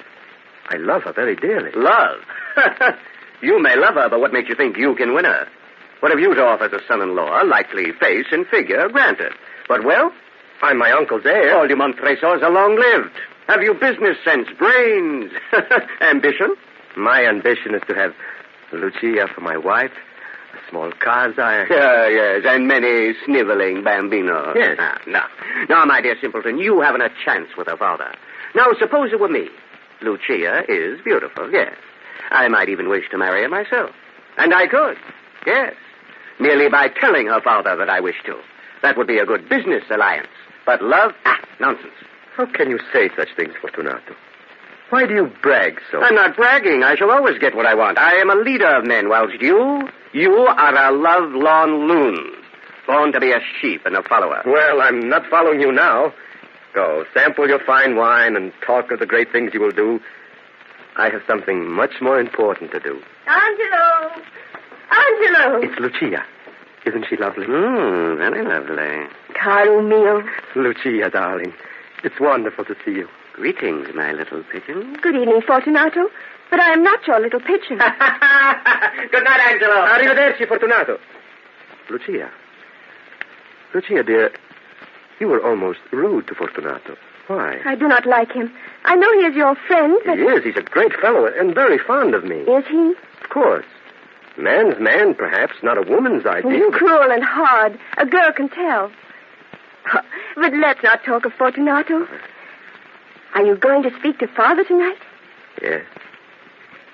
I love her very dearly. Love? You may love her, but what makes you think you can win her? What have you to offer as a son-in-law? Likely face and figure, granted. But wealth? I'm my uncle's heir. All you Montresors are long-lived. Have you business sense, brains, ambition? My ambition is to have Lucia for my wife, a small Kazai. Yes, and many sniveling bambinos. Yes. Now, my dear simpleton, you haven't a chance with her father. Now, suppose it were me. Lucia is beautiful, yes. I might even wish to marry her myself. And I could, yes. Merely by telling her father that I wish to. That would be a good business alliance. But love? Nonsense. How can you say such things, Fortunato? Why do you brag so? I'm not bragging. I shall always get what I want. I am a leader of men, whilst you are a love-lorn loon. Born to be a sheep and a follower. Well, I'm not following you now. Go, sample your fine wine and talk of the great things you will do. I have something much more important to do. Angelo! Angelo! It's Lucia. Isn't she lovely? Very lovely. Caro mio. Lucia, darling. It's wonderful to see you. Greetings, my little pigeon. Good evening, Fortunato. But I am not your little pigeon. Good night, Angelo. Arrivederci, Fortunato. Lucia. Lucia, dear, you were almost rude to Fortunato. Why? I do not like him. I know he is your friend, but... He is. He's a great fellow and very fond of me. Is he? Of course. Man's man, perhaps, not a woman's ideal. He's cruel and hard. A girl can tell. But let's not talk of Fortunato. Are you going to speak to Father tonight? Yes.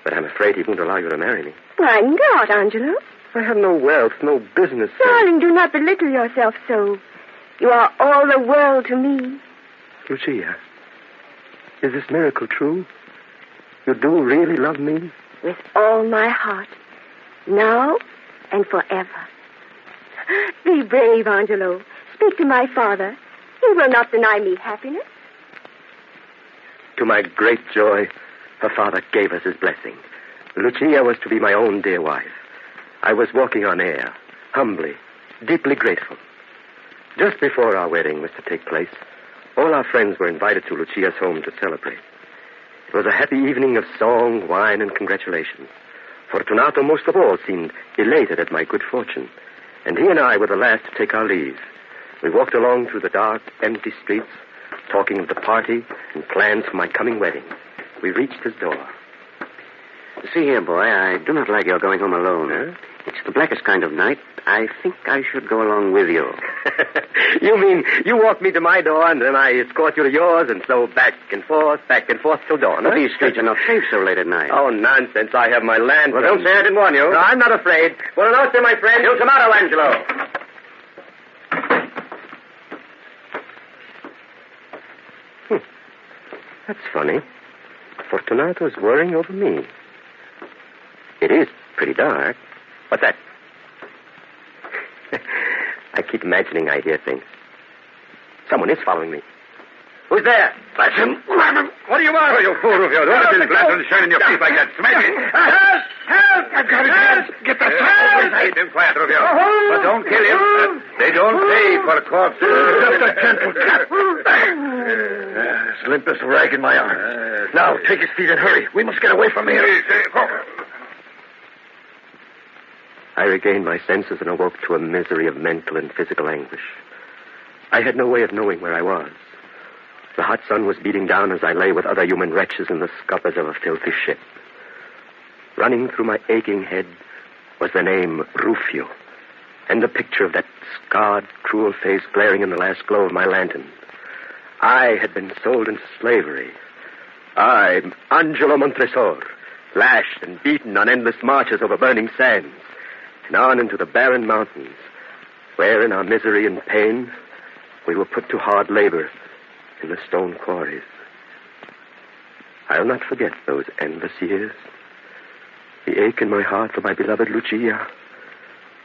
But I'm afraid he won't allow you to marry me. Why not, Angelo? I have no wealth, no business. Darling, do not belittle yourself so. You are all the world to me. Lucia, is this miracle true? You do really love me? With all my heart. Now and forever. Be brave, Angelo. Speak to my father. He will not deny me happiness. To my great joy, her father gave us his blessing. Lucia was to be my own dear wife. I was walking on air, humbly, deeply grateful. Just before our wedding was to take place, all our friends were invited to Lucia's home to celebrate. It was a happy evening of song, wine, and congratulations. Fortunato, most of all, seemed elated at my good fortune, and he and I were the last to take our leave. We walked along through the dark, empty streets, talking of the party and plans for my coming wedding. We reached his door. See here, boy, I do not like your going home alone. Huh? It's the blackest kind of night. I think I should go along with you. You mean you walk me to my door and then I escort you to yours and so back and forth till dawn, huh? But these streets are not safe so late at night. Oh, nonsense. I have my land. Well, don't say I didn't warn you. No, I'm not afraid. Well, no, sir, my friend. Till tomorrow, Angelo. That's funny. Fortunato's worrying over me. It is pretty dark. What's that? I keep imagining I hear things. Someone is following me. Who's there? That's him. Grab him. What do you want? Oh, you fool, Rufio. Don't let this lantern shine in your face like that. Smash it. Help! Help! I've got it. Get that help! Keep him quiet, Rufio. But don't kill him. They don't pay for corpses. Just a gentle tap. As limp as a rag in my arm. Now, take his feet and hurry. We must get away from here. I regained my senses and awoke to a misery of mental and physical anguish. I had no way of knowing where I was. The hot sun was beating down as I lay with other human wretches in the scuppers of a filthy ship. Running through my aching head was the name Rufio, and the picture of that scarred, cruel face glaring in the last glow of my lantern. I had been sold into slavery. I, Angelo Montresor, lashed and beaten on endless marches over burning sands, and on into the barren mountains, where in our misery and pain we were put to hard labor in the stone quarries. I'll not forget those endless years. The ache in my heart for my beloved Lucia,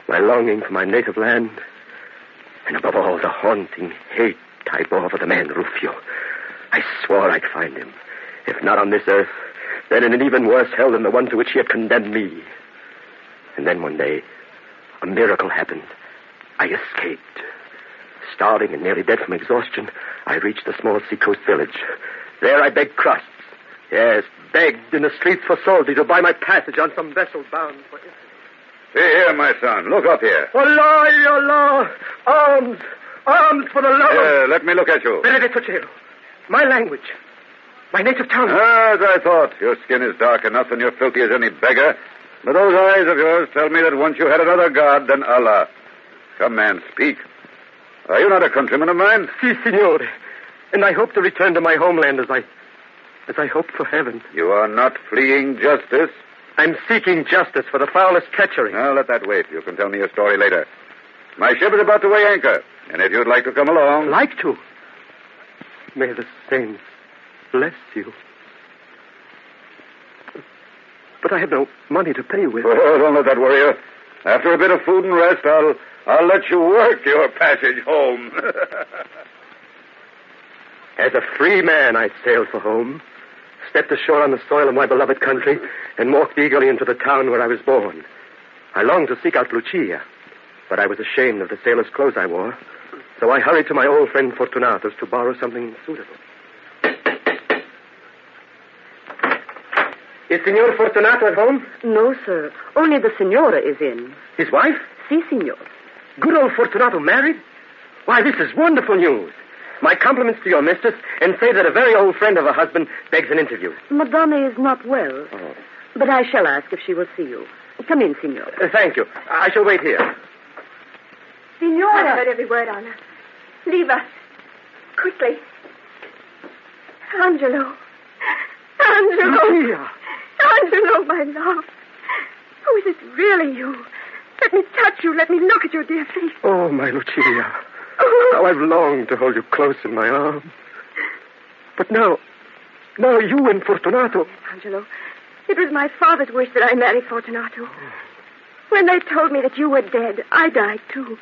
my longing for my native land, and above all, the haunting hate I bore for the man Rufio. I swore I'd find him, if not on this earth, then in an even worse hell than the one to which he had condemned me. And then one day, a miracle happened. I escaped. Starving and nearly dead from exhaustion, I reached a small seacoast village. There I begged crusts. Yes, begged in the streets for soldi to buy my passage on some vessel bound for Italy. See here, my son. Look up here. Allah! Arms! Arms for the love of... Let me look at you. Benedetto Cielo. My language. My native tongue. As I thought. Your skin is dark enough and you're filthy as any beggar. But those eyes of yours tell me that once you had another god than Allah. Come, man, speak. Are you not a countryman of mine? Si, signore. And I hope to return to my homeland as I hope for heaven. You are not fleeing justice? I'm seeking justice for the foulest treachery. Now, let that wait. You can tell me your story later. My ship is about to weigh anchor, and if you'd like to come along... Like to? May the saints bless you. But I have no money to pay with. Oh, don't let that worry you. After a bit of food and rest, I'll let you work your passage home. As a free man, I sailed for home, stepped ashore on the soil of my beloved country, and walked eagerly into the town where I was born. I longed to seek out Lucia, but I was ashamed of the sailor's clothes I wore, so I hurried to my old friend Fortunato's to borrow something suitable. Is Signor Fortunato at home? No, sir. Only the Signora is in. His wife? Si, signor. Good old Fortunato married? Why, this is wonderful news. My compliments to your mistress, and say that a very old friend of her husband begs an interview. Madame is not well. Oh. But I shall ask if she will see you. Come in, signor. Thank you. I shall wait here. Signora! I've heard every word, Anna. Leave us. Quickly. Angelo. Angelo. Lucia. Angelo, my love. Oh, is it really you? Let me touch you. Let me look at your dear face. Oh, my Lucia. Oh. How I've longed to hold you close in my arms. But now you and Fortunato... Angelo, it was my father's wish that I marry Fortunato. When they told me that you were dead, I died, too.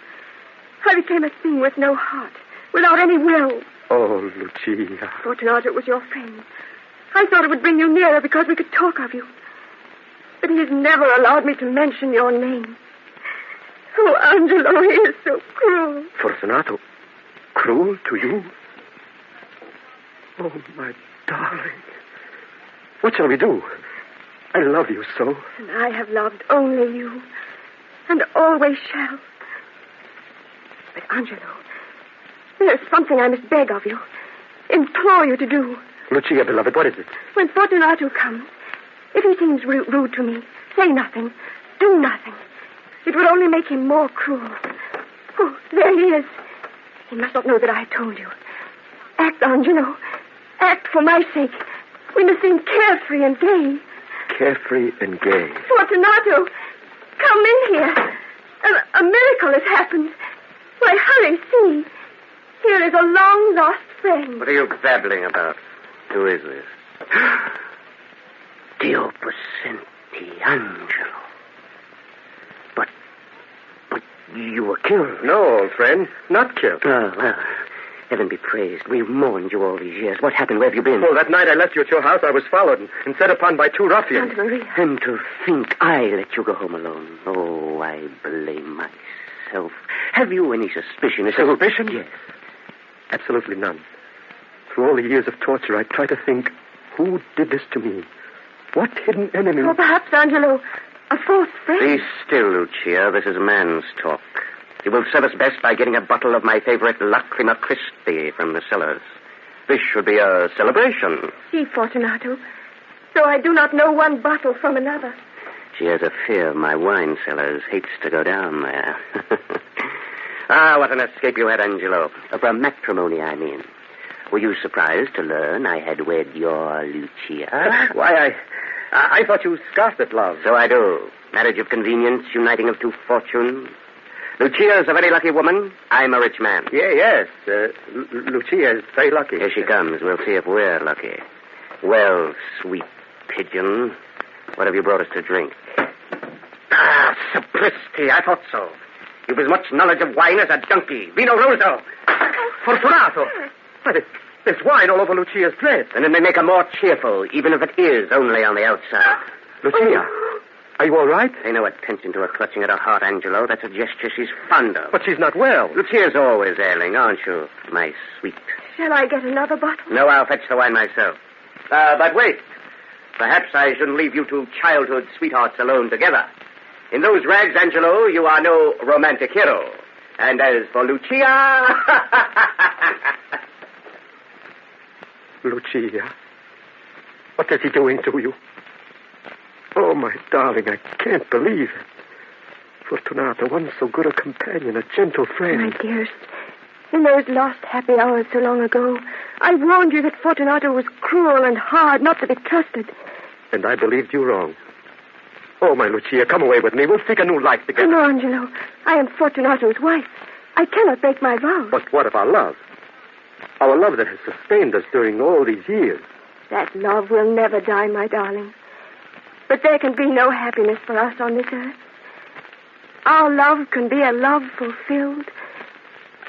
I became a thing with no heart, without any will. Oh, Lucia. Fortunato was your friend. I thought it would bring you nearer because we could talk of you. But he has never allowed me to mention your name. Oh, Angelo, he is so cruel. Fortunato? Cruel to you? Oh, my darling. What shall we do? I love you so. And I have loved only you. And always shall. But, Angelo, there's something I must beg of you. Implore you to do. Lucia, beloved, what is it? When Fortunato comes, if he seems rude to me, say nothing. Do nothing. It would only make him more cruel. Oh, there he is. He must not know that I told you. Act, Angelo. Act for my sake. We must seem carefree and gay. Carefree and gay. Fortunato, come in here. A miracle has happened. Why, hurry, see. Here is a long-lost friend. What are you babbling about? Who is this? Dio Possenti, Angelo. But you were killed. No, old friend, not killed. Oh, well, heaven be praised. We've mourned you all these years. What happened? Where have you been? Well, that night I left you at your house, I was followed and set upon by two ruffians. Santa Maria. And to think I let you go home alone. Oh, I blame myself. Have you any suspicion? Suspicion? Yes. Absolutely none. Through all the years of torture, I try to think, who did this to me? What hidden enemy? Or perhaps, Angelo, a false friend. Be still, Lucia. This is man's talk. You will serve us best by getting a bottle of my favorite Lacrima Christi from the cellars. This should be a celebration. See, Fortunato. So I do not know one bottle from another. She has a fear my wine cellars hates to go down there. Ah, what an escape you had, Angelo. From matrimony, I mean. Were you surprised to learn I had wed your Lucia? Why, I thought you scoffed at love. So I do. Marriage of convenience, uniting of two fortunes. Lucia's a very lucky woman. I'm a rich man. Yes. Lucia is very lucky. Here she comes. We'll see if we're lucky. Well, sweet pigeon, what have you brought us to drink? Ah, sapristi, I thought so. You've as much knowledge of wine as a donkey. Vino Rosso. Fortunato. But there's wine all over Lucia's dress. And it may make her more cheerful, even if it is only on the outside. Lucia, are you all right? Pay no attention to her clutching at her heart, Angelo. That's a gesture she's fond of. But she's not well. Lucia's always ailing, aren't you, my sweet? Shall I get another bottle? No, I'll fetch the wine myself. But wait. Perhaps I shouldn't leave you two childhood sweethearts alone together. In those rags, Angelo, you are no romantic hero. And as for Lucia... Lucia, what is he doing to you? Oh, my darling, I can't believe it. Fortunato, once so good a companion, a gentle friend. My dearest, in those lost happy hours so long ago, I warned you that Fortunato was cruel and hard, not to be trusted. And I believed you wrong. Oh, my Lucia, come away with me. We'll seek a new life together. No, Angelo. I am Fortunato's wife. I cannot break my vows. But what of our love? Our love that has sustained us during all these years. That love will never die, my darling. But there can be no happiness for us on this earth. Our love can be a love fulfilled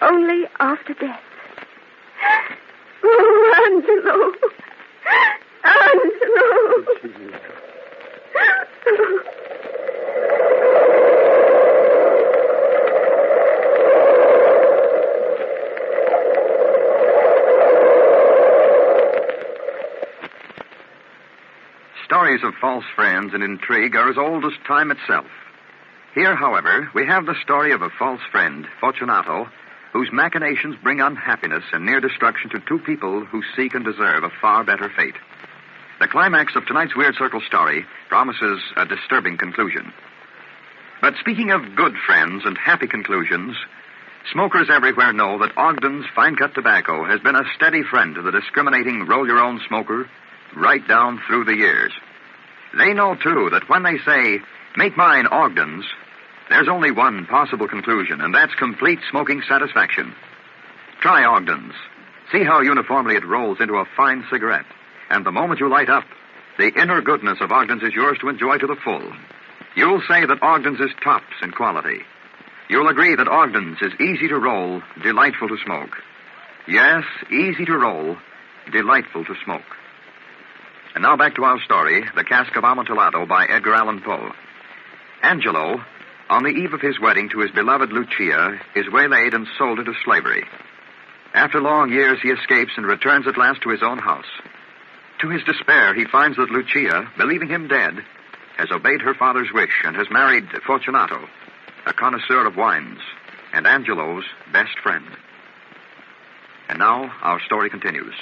only after death. Oh, Angelo. Angelo. Stories of false friends and intrigue are as old as time itself. Here, however, we have the story of a false friend, Fortunato, whose machinations bring unhappiness and near destruction to two people who seek and deserve a far better fate. The climax of tonight's Weird Circle story promises a disturbing conclusion. But speaking of good friends and happy conclusions, smokers everywhere know that Ogden's fine-cut tobacco has been a steady friend to the discriminating roll-your-own smoker right down through the years. They know, too, that when they say, "Make mine Ogden's," there's only one possible conclusion, and that's complete smoking satisfaction. Try Ogden's. See how uniformly it rolls into a fine cigarette. And the moment you light up, the inner goodness of Ogden's is yours to enjoy to the full. You'll say that Ogden's is tops in quality. You'll agree that Ogden's is easy to roll, delightful to smoke. Yes, easy to roll, delightful to smoke. And now back to our story, The Cask of Amontillado by Edgar Allan Poe. Angelo, on the eve of his wedding to his beloved Lucia, is waylaid and sold into slavery. After long years, he escapes and returns at last to his own house. To his despair, he finds that Lucia, believing him dead, has obeyed her father's wish and has married Fortunato, a connoisseur of wines, and Angelo's best friend. And now, our story continues.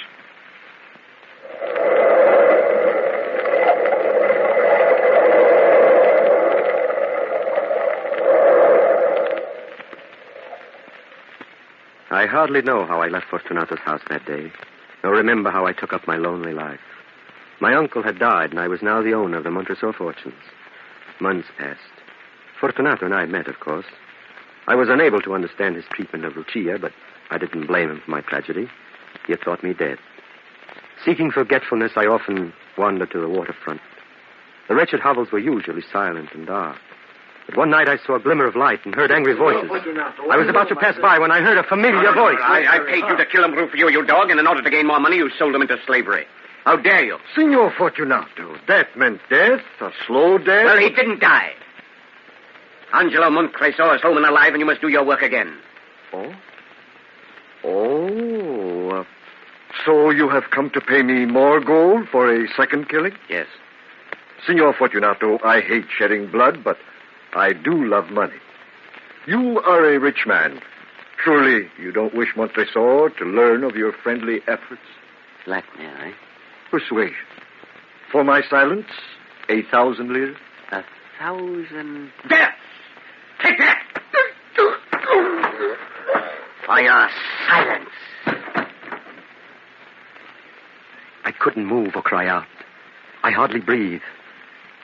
I hardly know how I left Fortunato's house that day, nor remember how I took up my lonely life. My uncle had died, and I was now the owner of the Montresor fortunes. Months passed. Fortunato and I met, of course. I was unable to understand his treatment of Lucia, but I didn't blame him for my tragedy. He had thought me dead. Seeking forgetfulness, I often wandered to the waterfront. The wretched hovels were usually silent and dark. But one night I saw a glimmer of light and heard angry voices. I was about to pass by when I heard a familiar voice. I paid you to kill him for you dog, and in order to gain more money, you sold him into slavery. How dare you? Signor Fortunato, that meant death, a slow death. Well, he didn't die. Angelo Montresor is home and alive, and you must do your work again. Oh? So you have come to pay me more gold for a second killing? Yes. Signor Fortunato, I hate shedding blood, but I do love money. You are a rich man. Surely you don't wish Montresor to learn of your friendly efforts? Blackmail, eh? Persuasion. For my silence, 1,000 lira? 1,000... Death! Take that! For your silence. I couldn't move or cry out. I hardly breathed.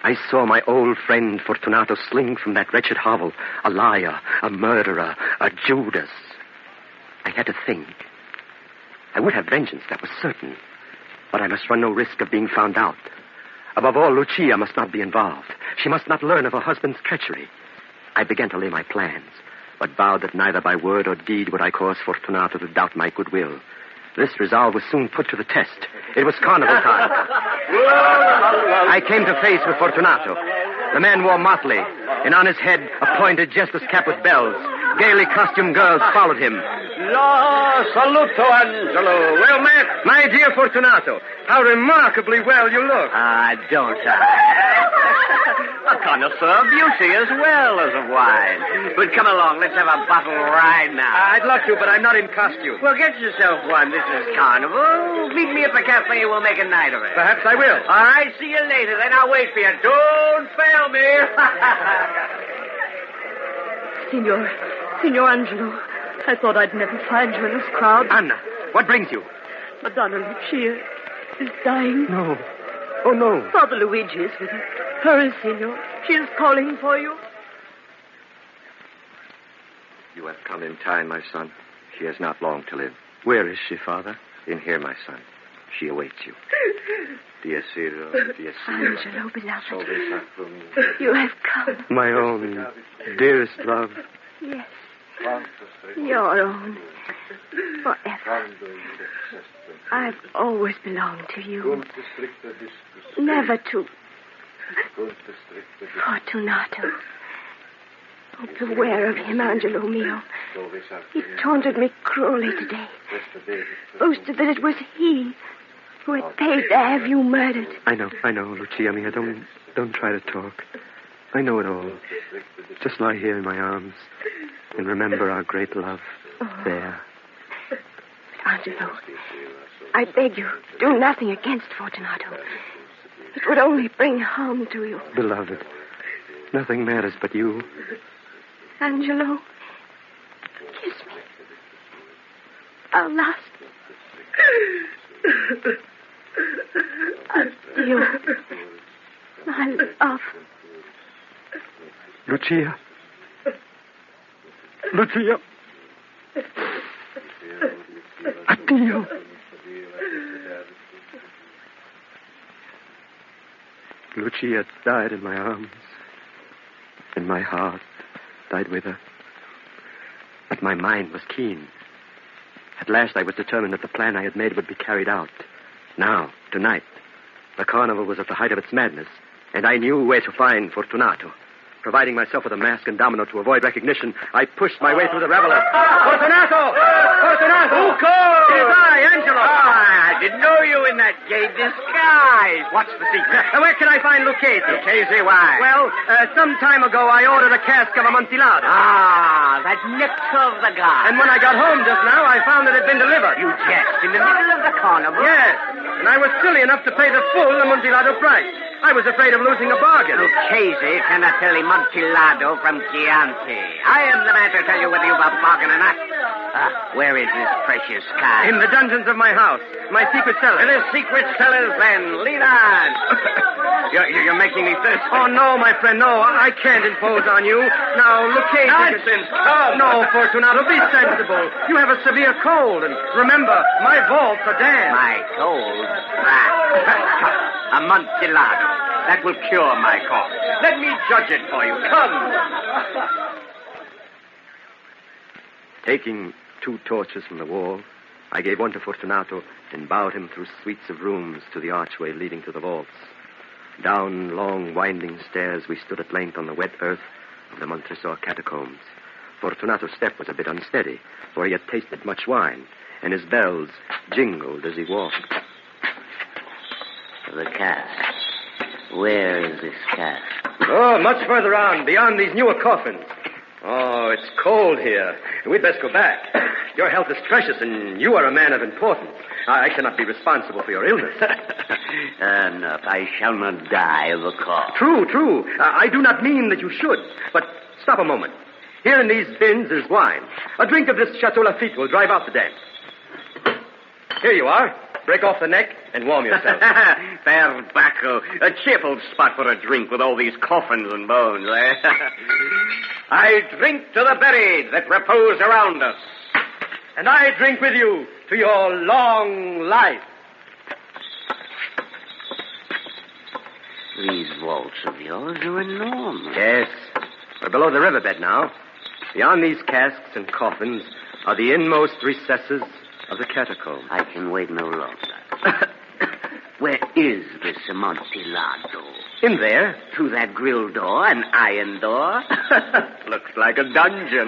I saw my old friend Fortunato sling from that wretched hovel, a liar, a murderer, a Judas. I had to think. I would have vengeance, that was certain. But I must run no risk of being found out. Above all, Lucia must not be involved. She must not learn of her husband's treachery. I began to lay my plans, but vowed that neither by word or deed would I cause Fortunato to doubt my goodwill. This resolve was soon put to the test. It was carnival time. I came to face with Fortunato. The man wore motley, and on his head a pointed jester's cap with bells. Gaily costumed girls followed him. La saluto, Angelo. Well met. My dear Fortunato, how remarkably well you look. Don't I? A connoisseur of beauty as well as of wine. But come along, let's have a bottle right now. I'd love to, but I'm not in costume. Well, get yourself one. This is carnival. Meet me at the cafe and we'll make a night of it. Perhaps I will. All right, see you later. Then I'll wait for you. Don't fail me. Signor Angelo, I thought I'd never find you in this crowd. Anna, what brings you? Madonna Lucia is dying. No. Oh, no. Father Luigi is with her. Hurry, Signor. She is calling for you. You have come in time, my son. She has not long to live. Where is she, Father? In here, my son. She awaits you. Angelo, beloved. You have come. My own dearest love. Yes. Your own. Forever. I've always belonged to you. Never to Fortunato. Oh, beware of him, Angelo mio. He taunted me cruelly today. Boasted that it was he who had paid to have you murdered. I know, Lucia mia. Don't try to talk. I know it all. Just lie here in my arms and remember our great love. There. But Angelo, I beg you, do nothing against Fortunato. It would only bring harm to you. Beloved, nothing matters but you. Angelo, kiss me. Our last. Addio. My love. Lucia. Lucia. Addio. Lucia died in my arms, and my heart died with her. But my mind was keen. At last I was determined that the plan I had made would be carried out. Now, tonight, the carnival was at the height of its madness, and I knew where to find Fortunato. Providing myself with a mask and domino to avoid recognition, I pushed my way through the revelers. Fortunato! Fortunato! Who called? It is I, Angelo. I didn't know you in that gay disguise. What's the secret? Where can I find Lucchese? Lucchese, why? Well, some time ago I ordered a cask of Amontillado. That nectar of the gods. And when I got home just now, I found it had been delivered. You jest. In the middle of the carnival? Yes. And I was silly enough to pay the full Amontillado price. I was afraid of losing a bargain. Lucchese cannot tell Amontillado from Chianti. I am the man to tell you whether you've a bargain or not. Where is this precious cask? In the dungeons of my house. My secret cellar. In the secret cellars, then. Lead on. You're making me thirsty. Oh, no, my friend, no. I can't impose on you. Now, look here. Nonsense. Come. No, Fortunato, be sensible. You have a severe cold, and remember, my vaults are damp. My cold? Amontillado. That will cure my cough. Let me judge it for you. Come. Taking 2 torches from the wall, I gave one to Fortunato and bowed him through suites of rooms to the archway leading to the vaults. Down long, winding stairs, we stood at length on the wet earth of the Montresor catacombs. Fortunato's step was a bit unsteady, for he had tasted much wine, and his bells jingled as he walked. The cask. Where is this cask? Oh, much further on, beyond these newer coffins. Oh, it's cold here. We'd best go back. Your health is precious, and you are a man of importance. I cannot be responsible for your illness. Enough. I shall not die of a cough. True. I do not mean that you should. But stop a moment. Here in these bins is wine. A drink of this Chateau Lafitte will drive out the damp. Here you are. Break off the neck and warm yourself. Fair Bacco. A cheerful spot for a drink with all these coffins and bones, eh? I drink to the buried that repose around us. And I drink with you to your long life. These vaults of yours are enormous. Yes. We're below the riverbed now. Beyond these casks and coffins are the inmost recesses of the catacombs. I can wait no longer. Where is this Amontillado? In there. Through that grill door, an iron door. Looks like a dungeon.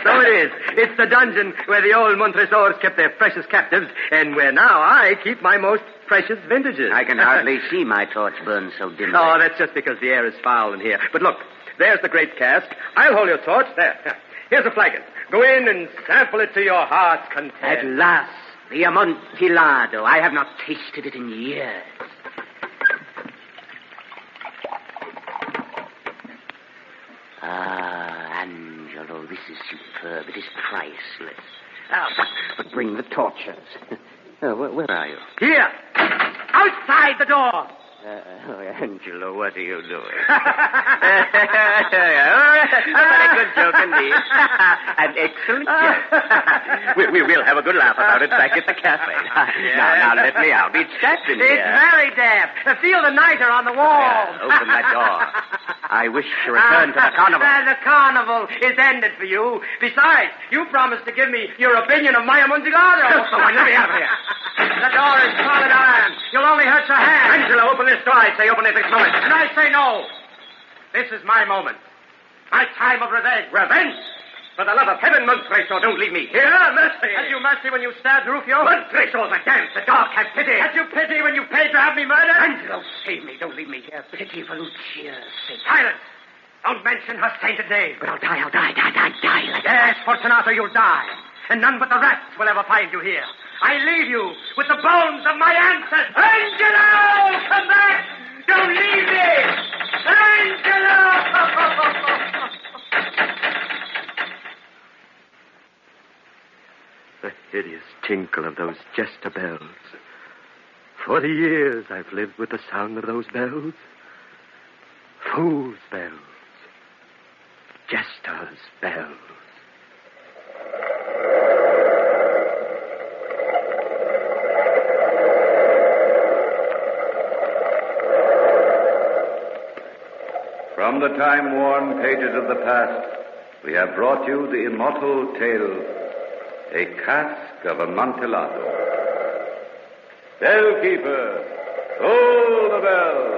So it is. It's the dungeon where the old Montresors kept their precious captives, and where now I keep my most precious vintages. I can hardly see my torch burn so dimly. Oh, that's just because the air is foul in here. But look, there's the great cask. I'll hold your torch. There. Here's a flagon. Go in and sample it to your heart's content. At last, the Amontillado. I have not tasted it in years. Ah, Angelo, this is superb. It is priceless. But bring the torches. Where are you? Here. Outside the door. Angelo, what are you doing? A very good joke indeed. An excellent joke. We will have a good laugh about it back at the cafe. Now, let me out. It's damp in here. It's very damp. Feel the niter on the wall. Open that door. I wish to return to the carnival. The carnival is ended for you. Besides, you promised to give me your opinion of my Amontillado. So let me out of here. The door is solid iron. You'll only hurt your hand. Angelo, open this door. I say open it this moment. And I say no. This is my moment. My time of revenge. Revenge? For the love of heaven, Montresor, don't leave me here. Mercy. Had you mercy when you stabbed Rufio? Montresor, the damned, the dog, have pity. Had you pity when you paid to have me murdered? Angelo, save me. Don't leave me here. Pity for Lucia's sake. Silence. Don't mention her sainted name. But I'll die like Yes, Fortunato, you'll die. And none but the rats will ever find you here. I leave you with the bones of my ancestors. Angelo! Come back! Don't leave me! Angelo! The hideous tinkle of those jester bells. 40 years I've lived with the sound of those bells. Fool's bells. Jester's bells. From the time-worn pages of the past, we have brought you the immortal tale, A Cask of Amontillado. Bellkeeper, toll the bell.